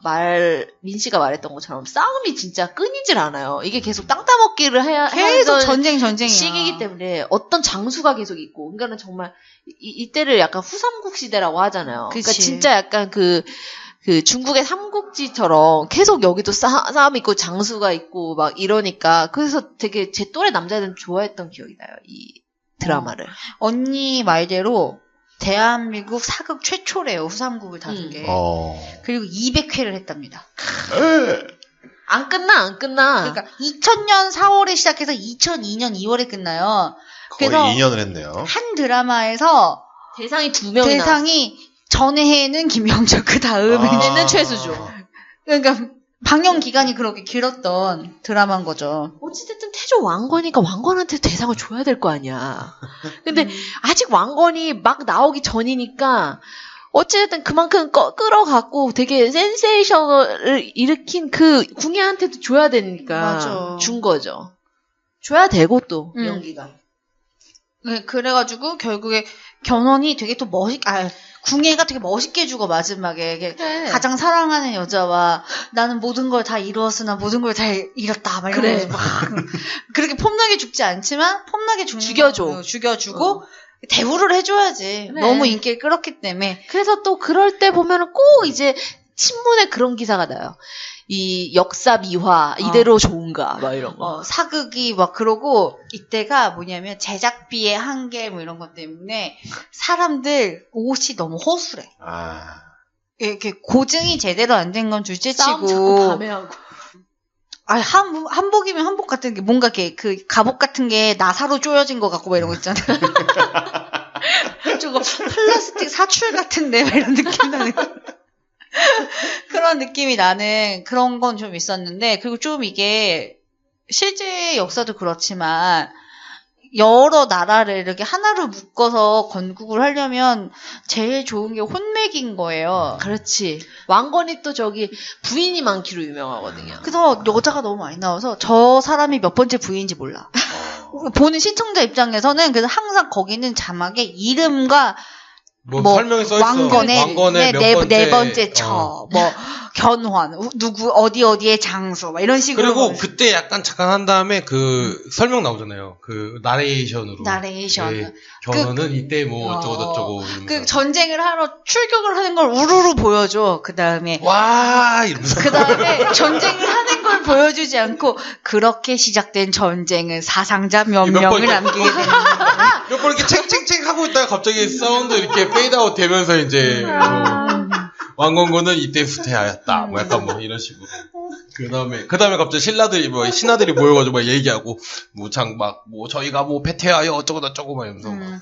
민 씨가 말했던 것처럼 싸움이 진짜 끊이질 않아요. 이게 계속 땅 따먹기를 계속 전쟁이야. 시기이기 때문에 어떤 장수가 계속 있고 그러니까는 정말 이때를 약간 후삼국 시대라고 하잖아요. 그치. 그러니까 진짜 약간 그 중국의 삼국지처럼 계속 여기도 싸움이 있고 장수가 있고 막 이러니까 그래서 되게 제 또래 남자들은 좋아했던 기억이 나요. 이 드라마를. 언니 말대로 대한민국 사극 최초래요. 후삼국을 다룬 게. 그리고 200회를 했답니다. 안 끝나. 그러니까 2000년 4월에 시작해서 2002년 2월에 끝나요. 거의 그래서 2년을 했네요. 한 드라마에서 대상이 2명이 나왔어. 전에 해는 김영철, 그 다음에는 최수종. 그러니까 방영 기간이 그렇게 길었던 드라마인 거죠. 어찌됐든 태조 왕건이가 왕건한테 대상을 줘야 될 거 아니야. 근데 아직 왕건이 막 나오기 전이니까 어찌됐든 그만큼 끌어갖고 되게 센세이션을 일으킨 그 궁예한테도 줘야 되니까 맞아. 준 거죠. 줘야 되고 또 연기가. 네, 그래가지고 결국에 견훤이 되게 또 궁예가 되게 멋있게 죽어 마지막에 그래. 가장 사랑하는 여자와 나는 모든 걸 다 이루었으나 모든 걸 다 잃었다 막 이러면서 막 그렇게 폼나게 죽지 않지만 폼나게 죽여주고 대우를 해줘야지. 그래. 너무 인기를 끌었기 때문에. 그래서 또 그럴 때 보면은 꼭 이제 신문에 그런 기사가 나요. 이 역사 미화 이대로 좋은가 막 이런 거. 사극이 막 그러고 이때가 뭐냐면 제작비의 한계 뭐 이런 것 때문에 사람들 옷이 너무 허술해. 이렇게 고증이 제대로 안 된 건 둘째치고. 싸움 자꾸 밤에 하고. 한복이면 한복 같은 게 뭔가 이렇게 그 갑옷 같은 게 나사로 조여진 것 같고 막 이런 거 있잖아요. 저거 플라스틱 사출 같은데 막 이런 느낌 나는. 그런 느낌이 나는 그런 건 좀 있었는데, 그리고 좀 이게 실제 역사도 그렇지만 여러 나라를 이렇게 하나로 묶어서 건국을 하려면 제일 좋은 게 혼맥인 거예요. 그렇지. 왕건이 또 저기 부인이 많기로 유명하거든요. 그래서 여자가 너무 많이 나와서 저 사람이 몇 번째 부인인지 몰라. 보는 시청자 입장에서는 그래서 항상 거기는 자막에 이름과 설명이 써있어. 왕건의 몇 네 번째 견훤, 누구, 어디의 장수, 막 이런 식으로. 그리고 그때 약간 잠깐 한 다음에 그 설명 나오잖아요. 그 나레이션으로. 나레이션. 견훤은 이때 뭐 어쩌고. 그 전쟁을 하러 출격을 하는 걸 우르르 보여줘. 그 다음에. 와! 이러면서. 그 다음에 전쟁을 하는 걸 보여주지 않고, 그렇게 시작된 전쟁은 사상자 몇 명을 남기게 됩니다. 몇 번 이렇게 챙챙챙 하고 있다가 갑자기 사운드 이렇게 페이드아웃 되면서 이제. 왕건군은 이때 후퇴하였다. 뭐 약간 뭐 이런 식으로. 그 다음에 갑자기 신하들이 모여가지고 막 얘기하고, 저희가 패퇴하여 어쩌고 막 이러면서.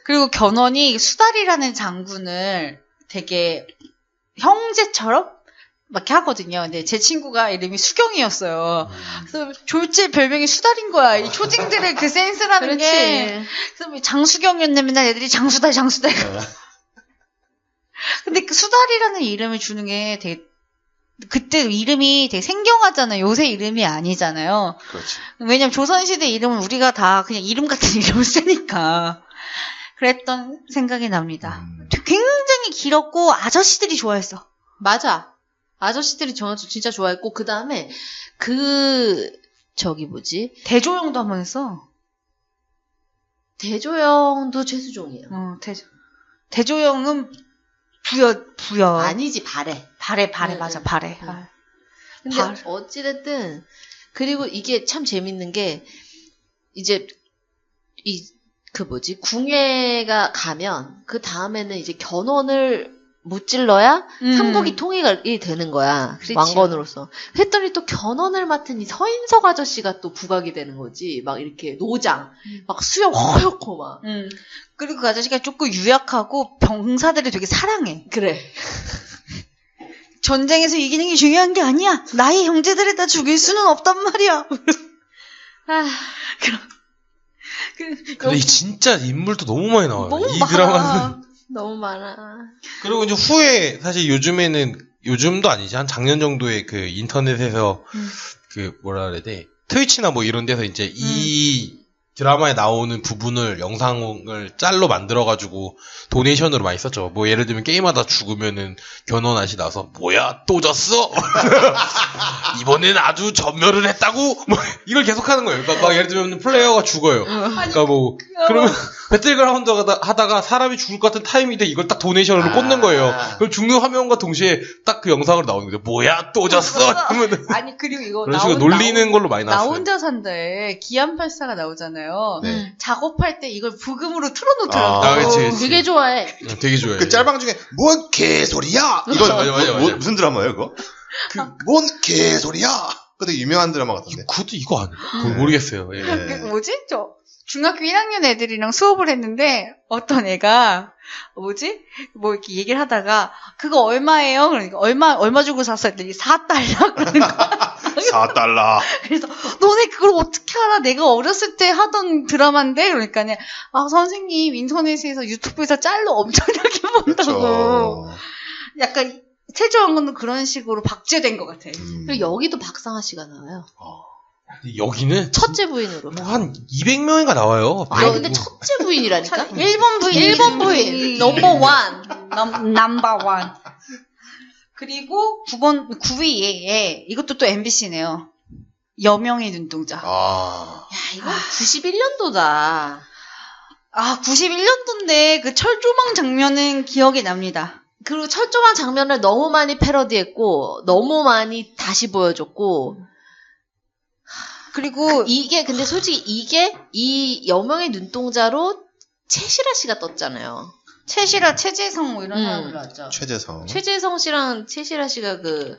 그리고 견훤이 수달이라는 장군을 되게 형제처럼 막 이렇게 하거든요. 근데 제 친구가 이름이 수경이었어요. 그래서 졸지의 별명이 수달인 거야. 이 초딩들의 그 센스라는 그렇지. 게. 그래서 장수경이었는데 맨날 애들이 장수달. 근데 그 수달이라는 이름을 주는 게 되게 그때 이름이 되게 생경하잖아요. 요새 이름이 아니잖아요. 그렇지. 왜냐면 조선시대 이름은 우리가 다 그냥 이름 같은 이름을 쓰니까. 그랬던 생각이 납니다. 굉장히 길었고 아저씨들이 좋아했어. 맞아. 아저씨들이 진짜 좋아했고 그 다음에 저기 뭐지? 대조영도 한번 했어. 대조영도 최수종이에요. 대조영은 부여. 아니지, 발해. 발해, 맞아, 발해. 근데 발. 어찌됐든 그리고 이게 참 재밌는 게 이제 궁예가 가면 그 다음에는 이제 견훤을 무찔러야 삼국이 통일이 되는 거야. 그렇지. 왕건으로서. 했더니 또 견훤을 맡은 이 서인석 아저씨가 또 부각이 되는 거지. 막 이렇게 노장, 막 수염 허옇고 막. 그리고 그 아저씨가 조금 유약하고 병사들을 되게 사랑해. 그래. 전쟁에서 이기는 게 중요한 게 아니야. 나의 형제들을 다 죽일 수는 없단 말이야. 근데 진짜 인물도 너무 많이 나와요. 너무 이 많아. 드라마는. 너무 많아. 그리고 이제 후에 사실 요즘도 아니지 한 작년 정도에 그 인터넷에서 그 뭐라 그래야 돼 트위치나 뭐 이런 데서 이제 이 드라마에 나오는 부분을 영상을 짤로 만들어가지고 도네이션으로 많이 썼죠. 뭐 예를 들면 게임하다 죽으면은 견훤 아저씨 나와서 뭐야 또 졌어? 이번엔 아주 전멸을 했다고? 뭐 이걸 계속하는 거예요. 그러니까 막 예를 들면 플레이어가 죽어요. 그러니까 뭐 그러면 배틀그라운드 하다가 사람이 죽을 것 같은 타이밍인데 이걸 딱 도네이션으로 꽂는 거예요. 그럼 죽는 화면과 동시에 딱 그 영상으로 나오는 거죠. 뭐야 또 졌어? 하면은 아니 그리고 이거 그런 식으로 놀리는 걸로 많이 나 나왔어요. 혼자 산다에 기안84가 나오잖아요. 네. 작업할 때 이걸 부금으로 틀어놓더라고. 그치. 되게 좋아해. 되게 좋아해. 그 짤방 중에 뭔 개소리야? 이거 맞아. 무슨 드라마예요, 그거? 뭔 개소리야? 그거 되게 유명한 드라마 같은데. 그것도 이거 아니야? 그걸 모르겠어요. 예. 네. 그 뭐지? 저 중학교 1학년 애들이랑 수업을 했는데 어떤 애가 뭐 이렇게 얘기를 하다가 그거 얼마예요? 그러니까 얼마 주고 샀어 했더니 4달러 그러는 거야. 4달러. 그래서 너네 그걸 어떻게 알아? 내가 어렸을 때 하던 드라마인데 그러니까 선생님 인터넷에서 유튜브에서 짤로 엄청나게 본다고. 그렇죠. 약간 최저한건도 그런 식으로 박제된 것 같아. 그리고 여기도 박상아 씨가 나와요. 여기는 첫째 부인으로. 뭐 한 200명인가 나와요. 아니 근데 첫째 부인이라니까? 1번 부인. 1번 부인. 넘버 원. 넘버 원. 그리고 9위에 이것도 또 MBC네요. 여명의 눈동자. 아. 야, 이건 91년도다. 91년도인데 그 철조망 장면은 기억이 납니다. 그리고 철조망 장면을 너무 많이 패러디했고 너무 많이 다시 보여줬고 그리고 근데 솔직히 이 여명의 눈동자로 최시라 씨가 떴잖아요. 최시라, 최재성 뭐 이런 사람들 나왔죠. 최재성 씨랑 최시라 씨가 그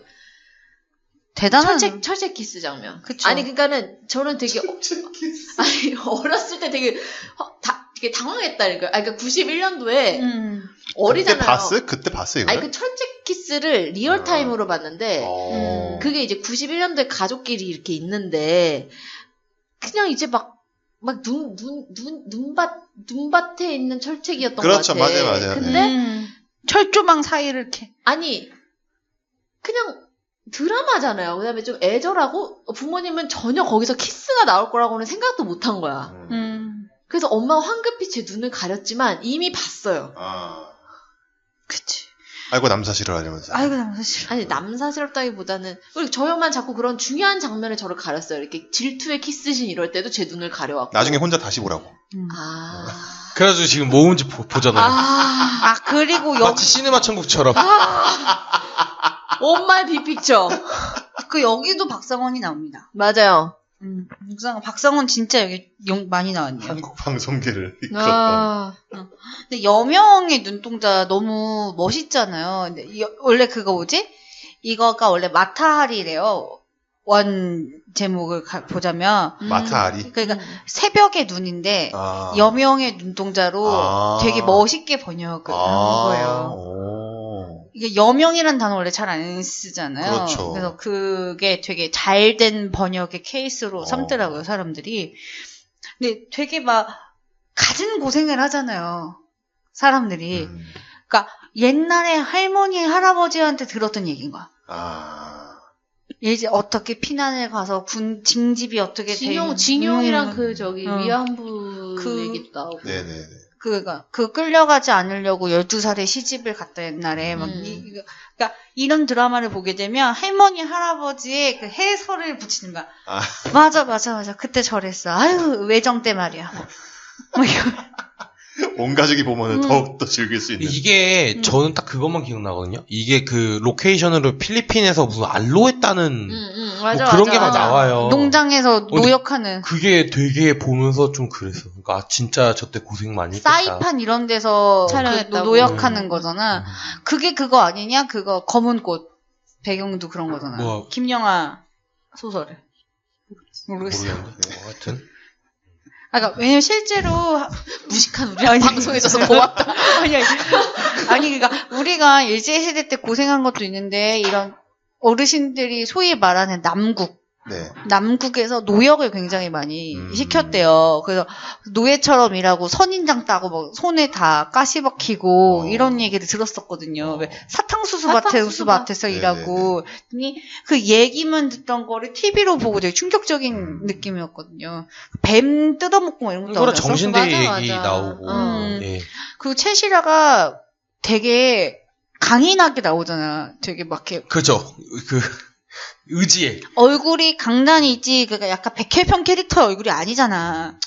대단한 철책 키스 장면. 그쵸. 아니 그러니까는 저는 되게 아니 어렸을 때 되게 당황했다니까. 그러니까 91년도에 어리잖아요. 그때 봤어 이거. 아니 그 철책 키스를 리얼 타임으로 봤는데 그게 이제 91년도에 가족끼리 이렇게 있는데 그냥 이제 막 눈밭에 있는 철책이었던 그렇죠. 것 같아. 맞아요. 근데 철조망 사이를 이렇게 아니 그냥 드라마잖아요. 그다음에 좀 애절하고 부모님은 전혀 거기서 키스가 나올 거라고는 생각도 못 한 거야. 그래서 엄마가 황급히 제 눈을 가렸지만 이미 봤어요. 그치. 아이고 남사시를 하려면서. 아이고 남사실. 아니 남사스럽다기보다는 그리고 저 형만 자꾸 그런 중요한 장면에 저를 가렸어요. 이렇게 질투의 키스신 이럴 때도 제 눈을 가려왔고. 나중에 혼자 다시 보라고. 그래가지고 지금 모음집 보잖아요. 그리고 마치 시네마 천국처럼. 엄마의 빅픽처. 여기도 박상원이 나옵니다. 맞아요. 박상원 진짜 여기 많이 나왔네요. 한국 방송계를 이끌었던. 근데 여명의 눈동자 너무 멋있잖아요. 근데 원래 그거 뭐지? 이거가 원래 마타하리래요. 원 제목을 보자면 마타하리. 그러니까 새벽의 눈인데 여명의 눈동자로 되게 멋있게 번역을 한 거예요. 이게 여명이란 단어 원래 잘 안 쓰잖아요. 그렇죠. 그래서 그게 되게 잘된 번역의 케이스로 삼더라고요, 사람들이. 근데 되게 막 갖은 고생을 하잖아요, 사람들이. 그러니까 옛날에 할머니, 할아버지한테 들었던 얘기인 거야. 이제 어떻게 피난을 가서 징집이 어떻게 징용이랑 위안부 얘기도 나오고. 네네네. 그 끌려가지 않으려고 12살에 시집을 갔다 옛날에 그러니까 이런 드라마를 보게 되면 할머니 할아버지의 그 해설을 붙이는 거야. 맞아 그때 저랬어. 아유 외정 때 말이야. 뭐 온 가족이 보면은 더욱더 즐길 수 있는. 이게 저는 딱 그것만 기억나거든요. 이게 그 로케이션으로 필리핀에서 무슨 알로했다는 맞아, 그런 게 막 나와요. 농장에서 노역하는. 그게 되게 보면서 좀 그랬어. 그러니까 진짜 저때 고생 많이 했겠다. 사이판 이런 데서 촬영했다고. 노역하는 거잖아. 그게 그거 아니냐? 그거 검은 꽃 배경도 그런 거잖아. 김영하 소설을. 모르겠어. 모르겠는데. 하여튼. 그러니까 왜냐면 실제로 무식한 우리 방송에서 고맙다. 아니 그러니까 우리가 일제시대 때 고생한 것도 있는데 이런 어르신들이 소위 말하는 남국에서 노역을 굉장히 많이 시켰대요. 그래서 노예처럼 일하고 선인장 따고 뭐 손에 다 가시 박히고 이런 얘기를 들었었거든요. 사탕수수 밭에서 일하고 그 얘기만 듣던 거를 TV로 보고 되게 충격적인 느낌이었거든요. 뱀 뜯어먹고 이런 것도 나왔어. 정신대의 얘기 나오고. 예. 그리고 채시라가 되게 강인하게 나오잖아. 되게 막 이렇게. 그죠. 의지에. 얼굴이 강단이 있지, 그러니까 약간 백혈병 캐릭터 얼굴이 아니잖아.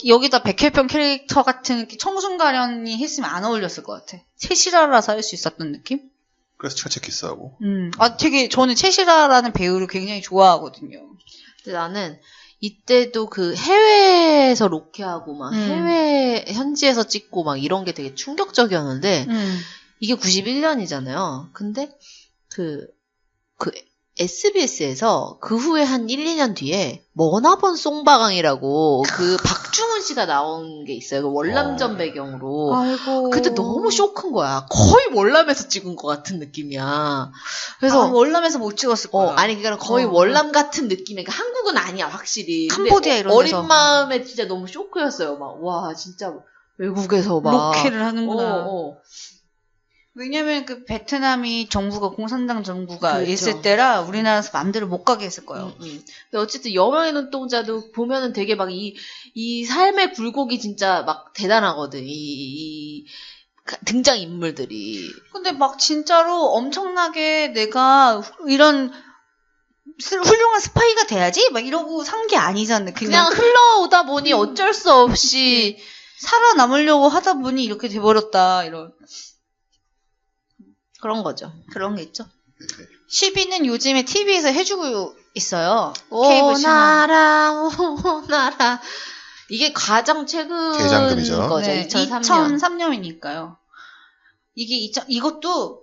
여기다 백혈병 캐릭터 같은 청순가련이 했으면 안 어울렸을 것 같아. 채시라라서 할 수 있었던 느낌? 그래서 철책 키스하고. 되게 저는 채시라라는 배우를 굉장히 좋아하거든요. 근데 나는 이때도 그 해외에서 로케하고 막 해외 현지에서 찍고 막 이런 게 되게 충격적이었는데 이게 91년이잖아요. 근데 그 SBS에서 그 후에 한 1, 2년 뒤에 머나번 송바강이라고 그 박중훈 씨가 나온 게 있어요. 그 월남전 배경으로. 아이고. 그때 너무 쇼크인 거야. 거의 월남에서 찍은 것 같은 느낌이야. 그래서 월남에서 못 찍었을 거야. 아니 그러니까 거의 월남 같은 느낌이니까 한국은 아니야 확실히. 캄보디아 이런 데서. 어린 마음에 진짜 너무 쇼크였어요. 막 와 진짜 외국에서 막 로케를 하는구나. 왜냐면 그 베트남이 공산당 정부가 그렇죠. 있을 때라 우리나라에서 마음대로 못 가게 했을 거예요. 근데 어쨌든 여명의 눈동자도 보면은 되게 막 이 삶의 굴곡이 진짜 막 대단하거든. 이 등장 인물들이. 근데 막 진짜로 엄청나게 내가 이런 훌륭한 스파이가 돼야지? 막 이러고 산 게 아니잖아. 그냥 흘러오다 보니 어쩔 수 없이 살아남으려고 하다 보니 이렇게 돼버렸다. 이런. 그런 거죠. 그런 게 있죠. 12는 요즘에 TV에서 해주고 있어요. 오나라. 이게 가장 최근 대장금이죠. 거죠. 네, 2003년이니까요. 이것도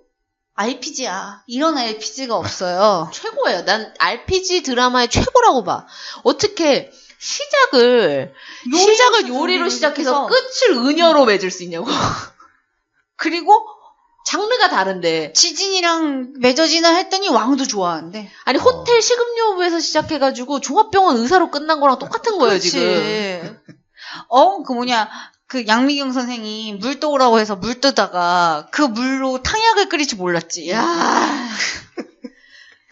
RPG야. 이런 RPG가 없어요. 최고예요. 난 RPG 드라마의 최고라고 봐. 어떻게 시작을 요리로 시작해서 끝을 은여로 맺을 수 있냐고. 그리고 장르가 다른데 지진이랑 맺어지나 했더니 왕도 좋아한대. 아니 호텔 식음료부에서 시작해가지고 종합병원 의사로 끝난 거랑 똑같은 거예요. 그치. 지금. 그 양미경 선생이 물 떠오라고 해서 물 뜨다가 그 물로 탕약을 끓일 줄 몰랐지. 야.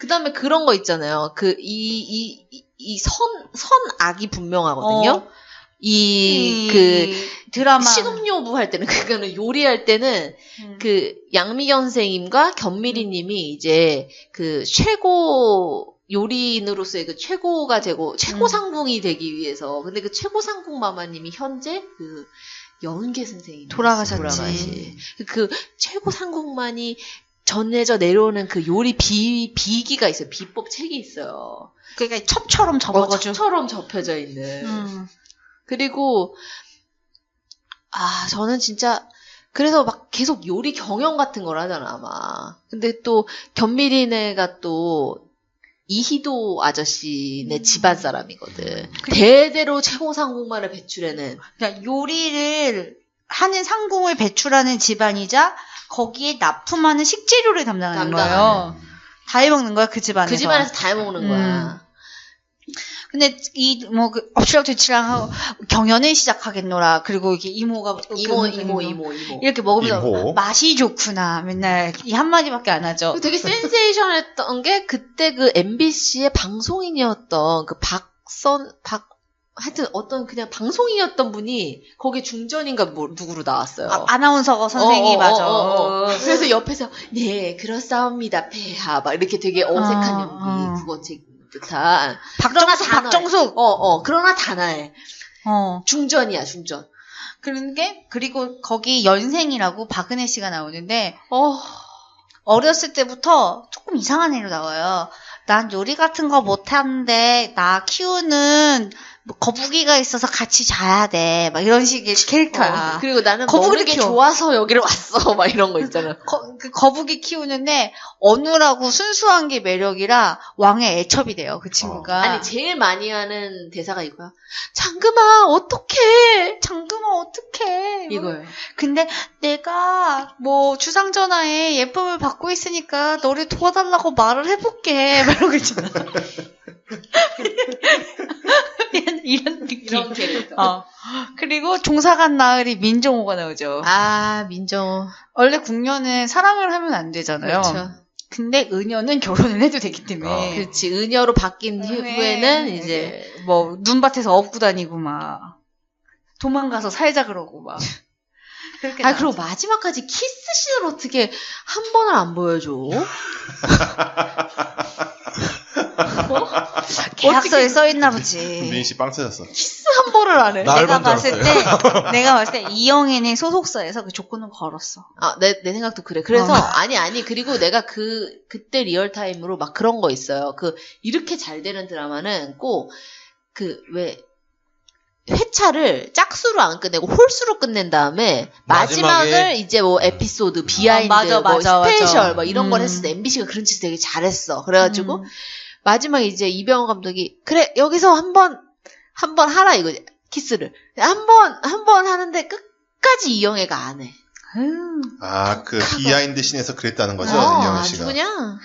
그다음에 그런 거 있잖아요. 선악이 분명하거든요. 드라마 식음료부 할 때는 그거는 요리할 때는 그 양미경 선생님과 견미리님이 이제 그 최고 요리인으로서의 그 최고가 되고 최고 상궁이 되기 위해서 근데 그 최고 상궁 마마님이 현재 그 여은계 선생님이 돌아가셨지. 그 최고 상궁만이 전해져 내려오는 그 요리 비기가 있어요. 비법 책이 있어요. 그러니까 첩처럼 접어가지고 첩처럼 접혀져 있는. 그리고 저는 진짜 그래서 막 계속 요리 경영 같은 걸 하잖아 아마. 근데 또 견미리네가 또 이희도 아저씨네 집안 사람이거든. 대대로 최고 상궁만을 배출해는. 그러니까 요리를 하는 상궁을 배출하는 집안이자 거기에 납품하는 식재료를 담당하는 거예요. 다 해먹는 거야, 그 집안에서. 그 집안에서 다 해먹는 거야. 근데 엎치락 뒤치락 하고 경연을 시작하겠노라. 그리고 이렇게 이모가 이모 이렇게 먹으면서 이모. 맛이 좋구나. 맨날 이 한마디밖에 안 하죠. 되게 센세이션했던 게 그때 그 MBC의 방송인이었던 그 하여튼 어떤 그냥 방송인이었던 분이 거기 중전인가 누구로 나왔어요. 아나운서 선생이 맞아. 그래서 옆에서 네 그렇사옵니다 폐하 막 이렇게 되게 어색한 연기 국어책 듯한 박정숙. 그러나 단아해. 중전이야 중전. 그리고 거기 연생이라고 박은혜 씨가 나오는데 어렸을 때부터 조금 이상한 애로 나와요. 난 요리 같은 거 못하는데 나 키우는 거북이가 있어서 같이 자야 돼. 막 이런 식의 캐릭터야. 그리고 나는 먹는 게 좋아서 여기를 왔어. 막 이런 거 있잖아. 그 거북이 키우는데 어눌하고 순수한 게 매력이라 왕의 애첩이 돼요. 그 친구가. 아니 제일 많이 하는 대사가 이거야. 장금아 어떡해. 이거예요. 근데 내가 주상전하에 예쁨을 받고 있으니까 너를 도와달라고 말을 해볼게. 막 이러고 있잖아. 이런 느낌. 이런 캐릭터. 그리고 종사간 나으리 민정호가 나오죠. 민정호. 원래 궁녀는 사랑을 하면 안 되잖아요. 그렇죠. 근데 은여는 결혼을 해도 되기 때문에. 그렇지. 은여로 바뀐 후에는 이제 눈밭에서 업고 다니고 막 도망가서 살자 그러고 막. 그리고 마지막까지 키스씬을 어떻게 한 번을 안 보여줘? 계약서에 써있나 보지. 민희 씨 빵 터졌어. 키스 한 번을 안 해. 내가 봤을 때 이영애는 소속사에서 그 조건을 걸었어. 내 생각도 그래. 그래서 아니 그리고 내가 그때 리얼타임으로 막 그런 거 있어요. 이렇게 잘 되는 드라마는 꼭 회차를 짝수로 안 끝내고 홀수로 끝낸 다음에 마지막을 이제 에피소드, 비하인드, 스페셜 이런 걸 했을 때 MBC가 그런 짓을 되게 잘했어. 그래가지고 마지막에 이제 이병헌 감독이 그래 여기서 한 번 하라 이거지. 키스를 한 번 하는데 끝까지 이영애가 안 해. 비하인드 씬에서 그랬다는 거죠, 이영애 씨가. 아주 그냥.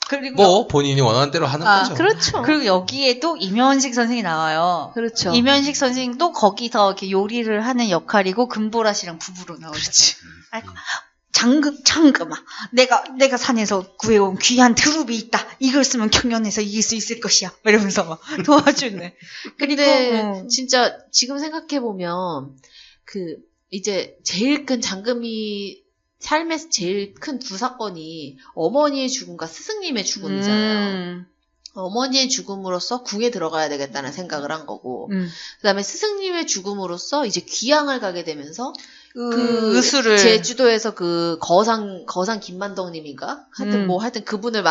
그리고 본인이 원하는 대로 하는 거죠. 그렇죠. 그리고 여기에 또 이면식 선생이 나와요. 그렇죠. 이면식 선생도 거기서 이렇게 요리를 하는 역할이고 금보라 씨랑 부부로 나오죠. 그렇지. 장금아, 내가 산에서 구해온 귀한 드룹이 있다. 이걸 쓰면 경연에서 이길 수 있을 것이야. 이러면서 막 도와주네. 근데 진짜 지금 생각해 보면 이제 제일 큰 장금이 삶에서 제일 큰 두 사건이 어머니의 죽음과 스승님의 죽음이잖아요. 어머니의 죽음으로써 궁에 들어가야 되겠다는 생각을 한 거고, 그다음에 스승님의 죽음으로써 이제 귀향을 가게 되면서 의수를 제주도에서 거상 김만덕님인가 하여튼 그분을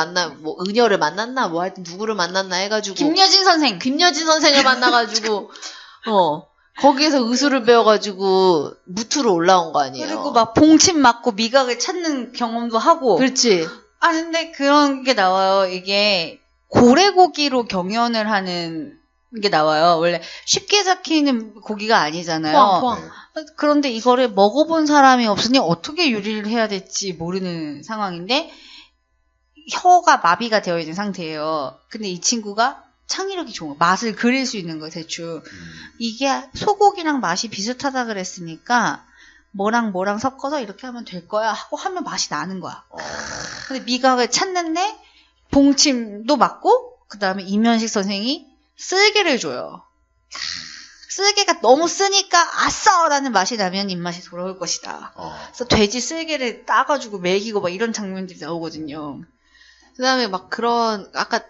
은여를 만났나 하여튼 누구를 만났나 해가지고 김여진 선생을 만나가지고 거기에서 의수를 배워가지고 무투로 올라온 거 아니에요. 그리고 막 봉침 맞고 미각을 찾는 경험도 하고. 그렇지. 근데 그런 게 나와요. 이게 고래고기로 경연을 하는 게 나와요. 원래 쉽게 잡히는 고기가 아니잖아요. 포항. 그런데 이거를 먹어본 사람이 없으니 어떻게 요리를 해야 될지 모르는 상황인데 혀가 마비가 되어 있는 상태예요. 근데 이 친구가 창의력이 좋은 거, 맛을 그릴 수 있는 거 대충. 이게 소고기랑 맛이 비슷하다 그랬으니까 뭐랑 섞어서 이렇게 하면 될 거야 하고 하면 맛이 나는 거야. 근데 미각을 찾는데 봉침도 맞고 그 다음에 이면식 선생이 쓸개를 줘요. 쓸개가 너무 쓰니까 아싸라는 맛이 나면 입맛이 돌아올 것이다. 그래서 돼지 쓸개를 따가지고 먹이고 막 이런 장면들이 나오거든요. 그 다음에 막 그런, 아까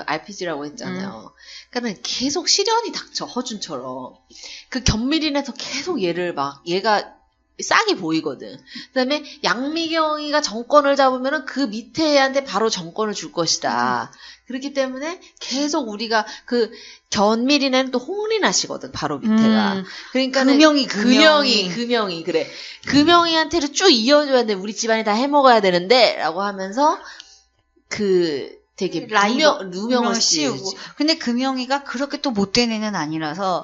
RPG라고 했잖아요. 그러니까는 계속 시련이 닥쳐, 허준처럼. 견미린에서 계속 얘가 싹이 보이거든. 그 다음에 양미경이가 정권을 잡으면은 그 밑에 애한테 바로 정권을 줄 것이다. 그렇기 때문에 계속 우리가 견미린에는 또 홍리나시거든, 바로 밑에가. 그러니까는. 금영이, 그래. 금영이한테를 쭉 이어줘야 돼. 우리 집안이 다 해먹어야 되는데, 라고 하면서, 되게 누명을 씌우고. 근데 금영이가 그렇게 또 못된 애는 아니라서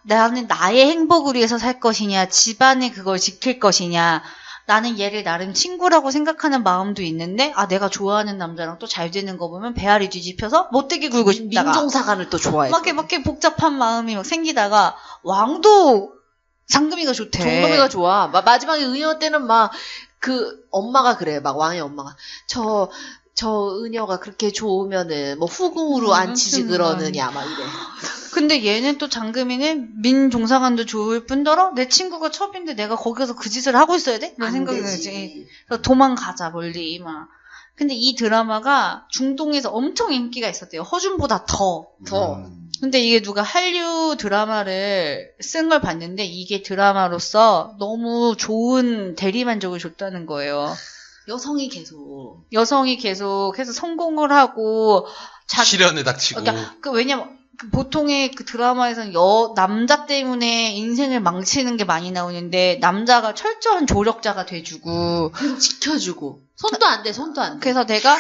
나는 나의 행복을 위해서 살 것이냐, 집안의 그걸 지킬 것이냐, 나는 얘를 나름 친구라고 생각하는 마음도 있는데 내가 좋아하는 남자랑 또 잘 되는 거 보면 배알이 뒤집혀서 못되게 굴고 싶다가 민종사관을 또 좋아해. 막 이렇게 복잡한 마음이 막 생기다가 왕도 장금이가 좋대. 장금이가 좋아. 마지막에 은여 때는 막 엄마가 그래. 막 왕의 엄마가 저 은여가 그렇게 좋으면은 뭐 후궁으로 앉히지 그러느냐 막 이래. 근데 얘는 또 장금이는 민종사관도 좋을 뿐더러 내 친구가 첩인데 내가 거기서 그 짓을 하고 있어야 돼? 이런 생각이 들지. 그래서 도망가자 멀리 막. 근데 이 드라마가 중동에서 엄청 인기가 있었대요. 허준보다 더. 근데 이게 누가 한류 드라마를 쓴 걸 봤는데 이게 드라마로서 너무 좋은 대리만족을 줬다는 거예요. 여성이 계속 해서 성공을 하고 시련에 닥치고. 그러니까 왜냐면 보통의 그 드라마에서는 남자 때문에 인생을 망치는 게 많이 나오는데 남자가 철저한 조력자가 돼주고 계속 지켜주고 손도 안 돼. 그래서 내가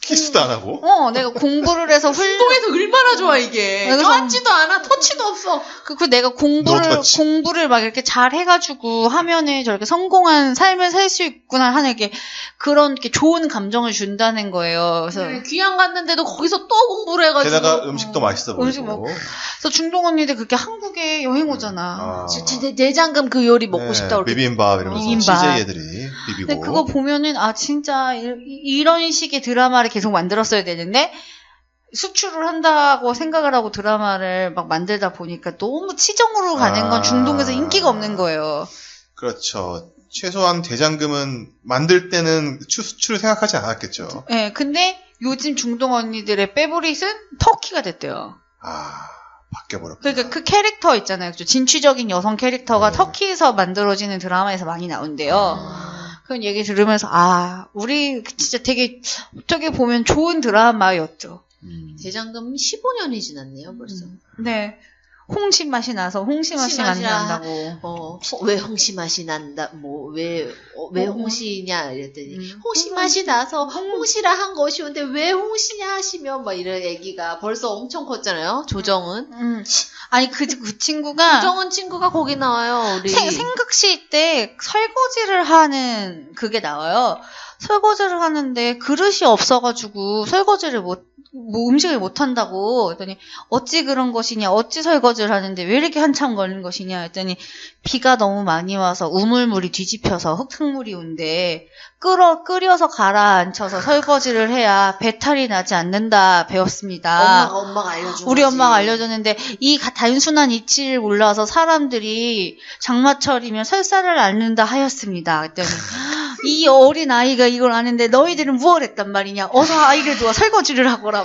키스도 안 하고. 내가 공부를 해서 중동에서 얼마나 좋아 이게. 껴안지도 않아. 터치도 없어. 그 내가 공부를 막 이렇게 잘 해가지고 하면은 저렇게 성공한 삶을 살 수 있구나 하는 게 그런 게 좋은 감정을 준다는 거예요. 그래서 귀향 갔는데도 거기서 또 공부를 해가지고. 게다가 음식도 맛있어 보이고. 그래서 중동 언니들 그렇게 한국에 여행 오잖아. 내장금 그 요리 먹고 싶다고. 비빔밥 이러면서 CJ 애들이 비비고. 근데 그거 보면은 진짜 이런 식의 드라마를 계속 만들었어야 되는데 수출을 한다고 생각을 하고 드라마를 막 만들다 보니까 너무 치정으로 가는 건 중동에서 인기가 없는 거예요. 그렇죠. 최소한 대장금은 만들 때는 수출을 생각하지 않았겠죠. 네, 근데 요즘 중동 언니들의 페보릿은 터키가 됐대요. 바뀌어버렸구나. 그러니까 그 캐릭터 있잖아요. 진취적인 여성 캐릭터가 터키에서 만들어지는 드라마에서 많이 나온대요. 그런 얘기 들으면서 우리 진짜 되게 어떻게 보면 좋은 드라마였죠. 대장금 15년이 지났네요 벌써. 네. 홍시 맛이 나서 홍시 맛이 난다고. 왜 홍시 맛이 난다? 왜 홍시냐 이랬더니 홍시 맛이 나서 홍시라 한 것이었는데 왜 홍시냐 하시면 막 이런 얘기가 벌써 엄청 컸잖아요. 조정은. 아니 그 친구가 조정은 친구가 거기 나와요. 우리 생극시 때 설거지를 하는 그게 나와요. 설거지를 하는데 그릇이 없어가지고 설거지를 음식을 못한다고 했더니 어찌 그런 것이냐, 어찌 설거지를 하는데 왜 이렇게 한참 걸린 것이냐 했더니 비가 너무 많이 와서 우물물이 뒤집혀서 흙탕물이 온대 끓여서 가라앉혀서 설거지를 해야 배탈이 나지 않는다 배웠습니다. 엄마가 알려준 우리 엄마가 알려줬는데 이 단순한 이치를 몰라서 사람들이 장마철이면 설사를 앓는다 하였습니다. 했더니 이 어린 아이가 이걸 아는데 너희들은 무엇을 했단 말이냐? 어서 아이를 두어 설거지를 하거라.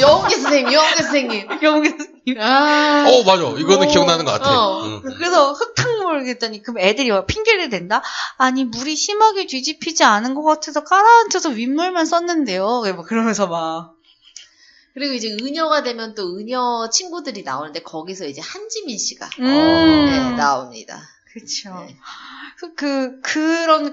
여홍기 선생님. 맞아. 이거는 기억나는 것 같아. 그래서 흙탕물 했더니 그럼 애들이 핑계를 댄다? 아니 물이 심하게 뒤집히지 않은 것 같아서 깔아앉혀서 윗물만 썼는데요. 막 그러면서 막. 그리고 이제 은여가 되면 또 은여 친구들이 나오는데 거기서 이제 한지민 씨가 나옵니다. 그렇죠. 네.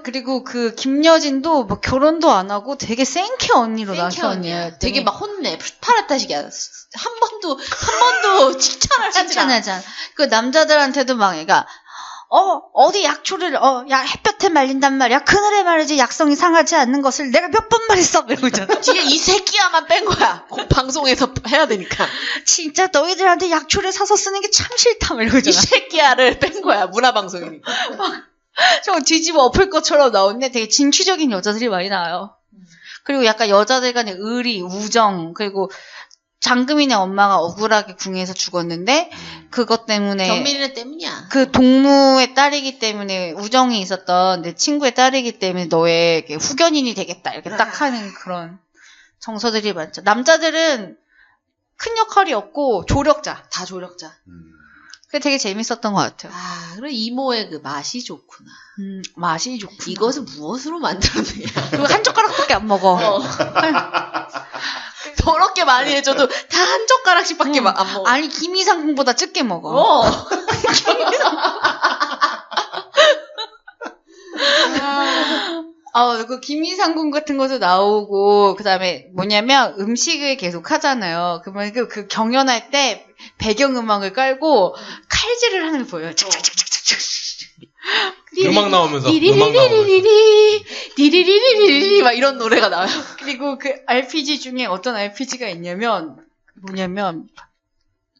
그리고 그 김여진도 뭐 결혼도 안 하고 되게 생캐 언니로 나왔어요. 되게 막 혼내. 푸타라타식이야. 한 번도 칭찬하지 않아. 그 남자들한테도 막 얘가 어디 약초를 햇볕에 말린단 말이야. 그날에 말이지 약성이 상하지 않는 것을 내가 몇 번 말했어. 이러고 있잖아. 뒤에 이 새끼야만 뺀 거야. 방송에서 해야 되니까. 진짜 너희들한테 약초를 사서 쓰는 게 참 싫다. 이러고 있잖아. 이 새끼야를 뺀 거야. 문화방송이니까. 좀 뒤집어 엎을 것처럼 나오는데 되게 진취적인 여자들이 많이 나와요. 그리고 약간 여자들 간의 의리, 우정, 그리고 장금이네 엄마가 억울하게 궁에서 죽었는데 그것 때문에 경민이네 때문이야. 그 동무의 딸이기 때문에 우정이 있었던 내 친구의 딸이기 때문에 너의 후견인이 되겠다 이렇게 딱 하는 그런 정서들이 많죠. 남자들은 큰 역할이 없고 조력자. 다 조력자. 그게 되게 재밌었던 것 같아요. 그리고 이모의 그 맛이 좋구나. 맛이 좋구나. 이것은 무엇으로 만들었느냐. 그리고 한 젓가락밖에 안 먹어. 더럽게 많이 해줘도 다 한 젓가락씩밖에 안 먹어. 아니 김이상궁보다 적게 먹어. 그 김이상궁 같은 것도 나오고 그다음에 뭐냐면 음식을 계속 하잖아요. 그러면 그 경연할 때 배경음악을 깔고 칼질을 하는 게 보여요. 착착착착착. 음악 나오면서 디리리리리리 막 이런 노래가 나와요. 그리고 그 RPG 중에 어떤 RPG가 있냐면 뭐냐면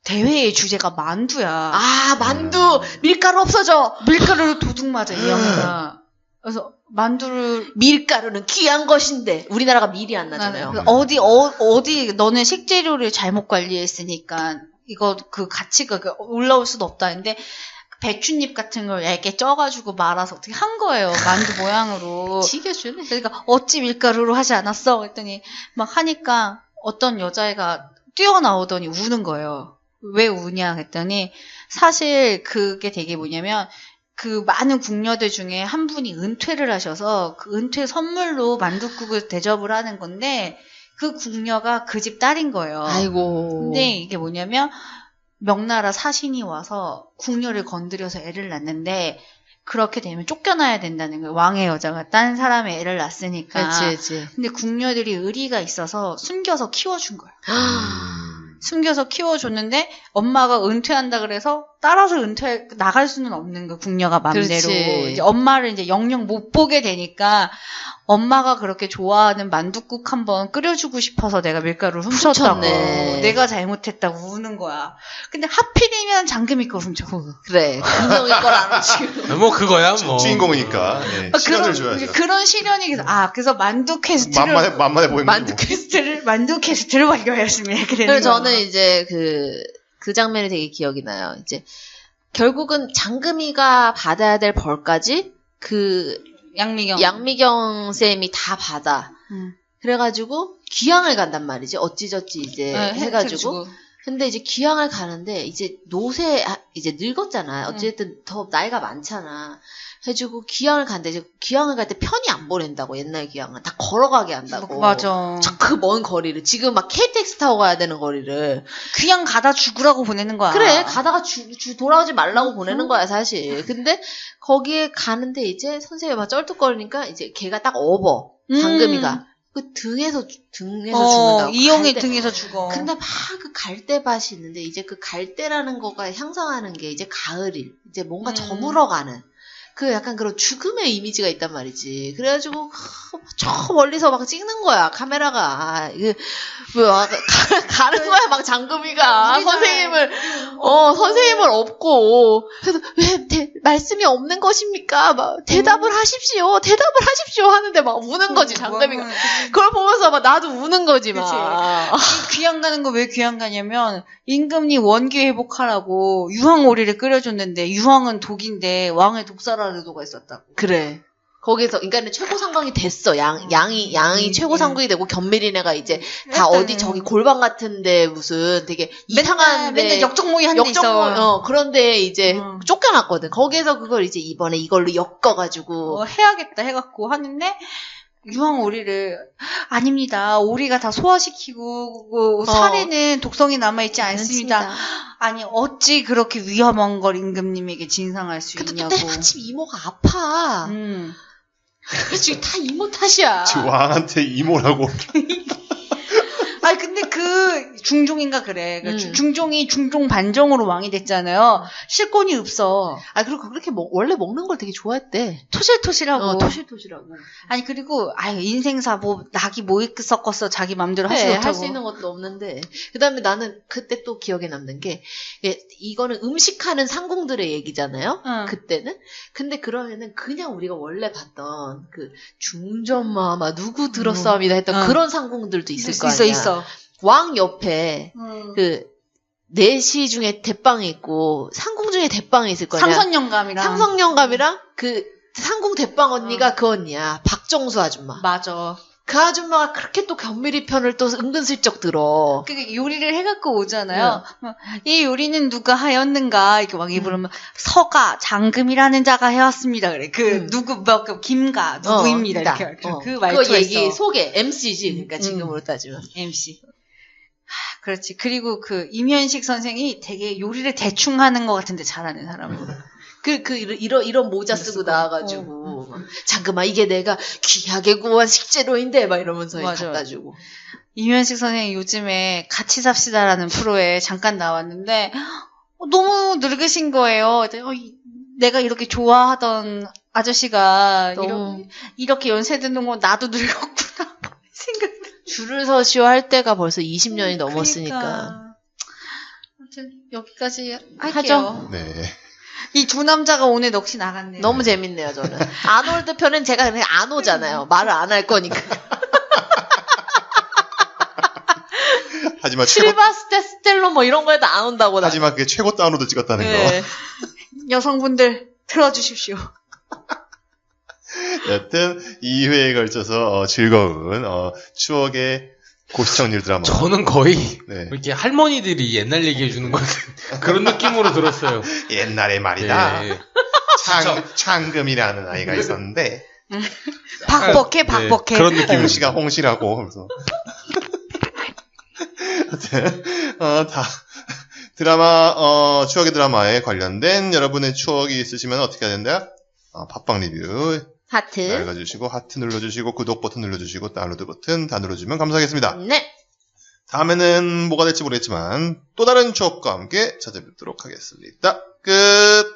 대회의 주제가 만두야. 아, 만두 밀가루 없어져. 밀가루로 도둑 맞아 이 영화가. 그래서 만두를 밀가루는 귀한 것인데 우리나라가 밀이 안 나잖아요. 어디 너는 식재료를 잘못 관리했으니까 이거 그 가치가 올라올 수도 없다 했는데 배춧잎 같은 걸 얇게 쪄가지고 말아서 어떻게 한 거예요. 만두 모양으로. 지겨주네. 그러니까 어찌 밀가루로 하지 않았어? 했더니 막 하니까 어떤 여자애가 뛰어나오더니 우는 거예요. 왜 우냐 했더니 사실 그게 되게 뭐냐면 그 많은 궁녀들 중에 한 분이 은퇴를 하셔서 그 은퇴 선물로 만둣국을 대접을 하는 건데 그 궁녀가 그 집 딸인 거예요. 아이고. 근데 이게 뭐냐면 명나라 사신이 와서 궁녀를 건드려서 애를 낳는데 그렇게 되면 쫓겨나야 된다는 거예요. 왕의 여자가 딴 사람의 애를 낳았으니까. 그치. 근데 궁녀들이 의리가 있어서 숨겨서 키워준 거예요. 숨겨서 키워줬는데 엄마가 은퇴한다 그래서 따라서 나갈 수는 없는 거예요. 궁녀가 맘대로. 이제 엄마를 이제 영영 못 보게 되니까 엄마가 그렇게 좋아하는 만둣국 한번 끓여주고 싶어서 내가 밀가루를 훔쳤다고. 내가 잘못했다고 우는 거야. 근데 하필이면 장금이 걸 훔쳤고. 그래. 인성이 걸 안 지금. 뭐 그거야 뭐. 주인공이니까. 네, 시련을 줘야죠. 그런 시련이 그래서 만두 퀘스트를 만만해 보이는 만두 퀘스트를 완료하였습니다. 그래서 저는 이제 그 장면이 되게 기억이 나요. 이제 결국은 장금이가 받아야 될 벌까지 양미경 쌤이 다 받아. 그래가지고 귀향을 간단 말이지. 어찌저찌 이제 해가지고. 근데 이제 귀향을 가는데 이제 이제 늙었잖아. 어쨌든 더 나이가 많잖아. 해주고 귀향을 간대. 이제 귀향을 갈 때 편히 안 보낸다고. 옛날 귀향은 다 걸어가게 한다고. 맞아. 그 먼 거리를 지금 막 KTX 타고 가야 되는 거리를 귀향 가다 죽으라고 보내는 거야. 그래. 가다가 돌아오지 말라고 보내는 거야 사실. 근데 거기에 가는데 이제 선생님이 막 쩔뚝거리니까 이제 걔가 딱 업어. 장금이가. 그 등에서 죽는다고. 이용의 등에서 죽어. 근데 막 그 갈대밭이 있는데 이제 그 갈대라는 거가 향상하는 게 이제 가을일. 이제 뭔가 저물어가는. 그 약간 그런 죽음의 이미지가 있단 말이지. 그래가지고 저 멀리서 막 찍는 거야 카메라가. 가는 거야 막 장금이가 선생님을 업고. 그래서 왜 말씀이 없는 것입니까? 막 대답을 하십시오 하는데 막 우는 거지 장금이가. 그걸 보면서 막 나도 우는 거지 막. 귀향 가는 거 왜 귀향 가냐면 임금이 원기 회복하라고 유황오리를 끓여줬는데 유황은 독인데 왕의 독사라르도가 있었다고. 그래. 거기서 인간은 최고 상강이 됐어. 양이 최고 상급이 되고 견밀이네가 이제 다 어디 저기 골방 같은데 무슨 되게 이상한데 맨날 역적모이 한 데 있어. 그런데 이제 쫓겨났거든. 거기에서 그걸 이제 이번에 이걸로 엮어가지고 해야겠다 해갖고 하는데 유황오리를 아닙니다. 오리가 다 소화시키고 살에는 독성이 남아있지 않습니다. 아니 어찌 그렇게 위험한 걸 임금님에게 진상할 수 있냐고. 근데 마침 이모가 아파. 지금 다 이모 탓이야. 지금 왕한테 이모라고. 아니 근데 그 중종인가 그래. 중종이 중종 반정으로 왕이 됐잖아요. 실권이 없어. 그리고 그렇게 원래 먹는 걸 되게 좋아했대. 토실토실하고. 토실토실하고. 아니 그리고 인생사 낙이 뭐 섞었어 자기 맘대로 할 수 못하고. 할 수 있는 것도 없는데. 그다음에 나는 그때 또 기억에 남는 게 이거는 음식하는 상궁들의 얘기잖아요. 그때는. 근데 그러면은 그냥 우리가 원래 봤던 그 중전마마 누구 들었사옵니다 했던 그런 상궁들도 있을 거 아니야. 있어. 왕 옆에 그 내시 중에 대빵이 있고 상궁 중에 대빵이 있을 거야. 상선영감이랑 그 상궁 대빵 언니가 그 언니야. 박정수 아줌마. 맞아. 그 아줌마가 그렇게 또 견밀이 편을 또 은근슬쩍 들어. 그 요리를 해갖고 오잖아요. 이 요리는 누가 하였는가 이렇게 왕이 부르면 서가 장금이라는 자가 해왔습니다. 그래. 김가 누구입니다. 이렇게 그 말투가 그 얘기 있어. 소개 MC지. 그러니까 지금으로 따지면 MC. 그렇지. 그리고 그 임현식 선생이 되게 요리를 대충 하는 것 같은데 잘하는 사람으로. 이런 모자 쓰고 나와가지고 장금아 이게 내가 귀하게 구한 식재료인데 막 이러면서 갖다 주고. 임현식 선생이 요즘에 같이 삽시다라는 프로에 잠깐 나왔는데 너무 늙으신 거예요. 내가 이렇게 좋아하던 아저씨가 너무... 이렇게 연세드는 건 나도 늙었구나 생각. 줄을 서시오 할 때가 벌써 20년이 넘었으니까. 그러니까. 아무튼 여기까지 할게요. 하죠. 네. 이 두 남자가 오늘 넋이 나갔네요. 너무 재밌네요, 저는. 아놀드 편은 제가 그냥 안 오잖아요. 말을 안 할 거니까. 하지만 실바스테 스텔론 뭐 이런 거에도 안 온다고. 하지만 그게 최고 다운로드 찍었다는 거. 여성분들 틀어주십시오. 여튼 2회에 걸쳐서 즐거운 추억의 고시청률 드라마. 저는 거의 네. 이렇게 할머니들이 옛날 얘기해 주는 것 같은 그런 느낌으로 들었어요. 옛날에 말이다. 예. 창금이라는 아이가 있었는데 박복해. 네, 그런 느낌. 홍씨가 홍씨라고 그래서 다 드라마 추억의 드라마에 관련된 여러분의 추억이 있으시면 어떻게 해야 된다? 팟빵 리뷰 하트 읽어주시고 하트 눌러주시고 구독 버튼 눌러주시고 다운로드 버튼 다 눌러주시면 감사하겠습니다. 네. 다음에는 뭐가 될지 모르겠지만 또 다른 추억과 함께 찾아뵙도록 하겠습니다. 끝.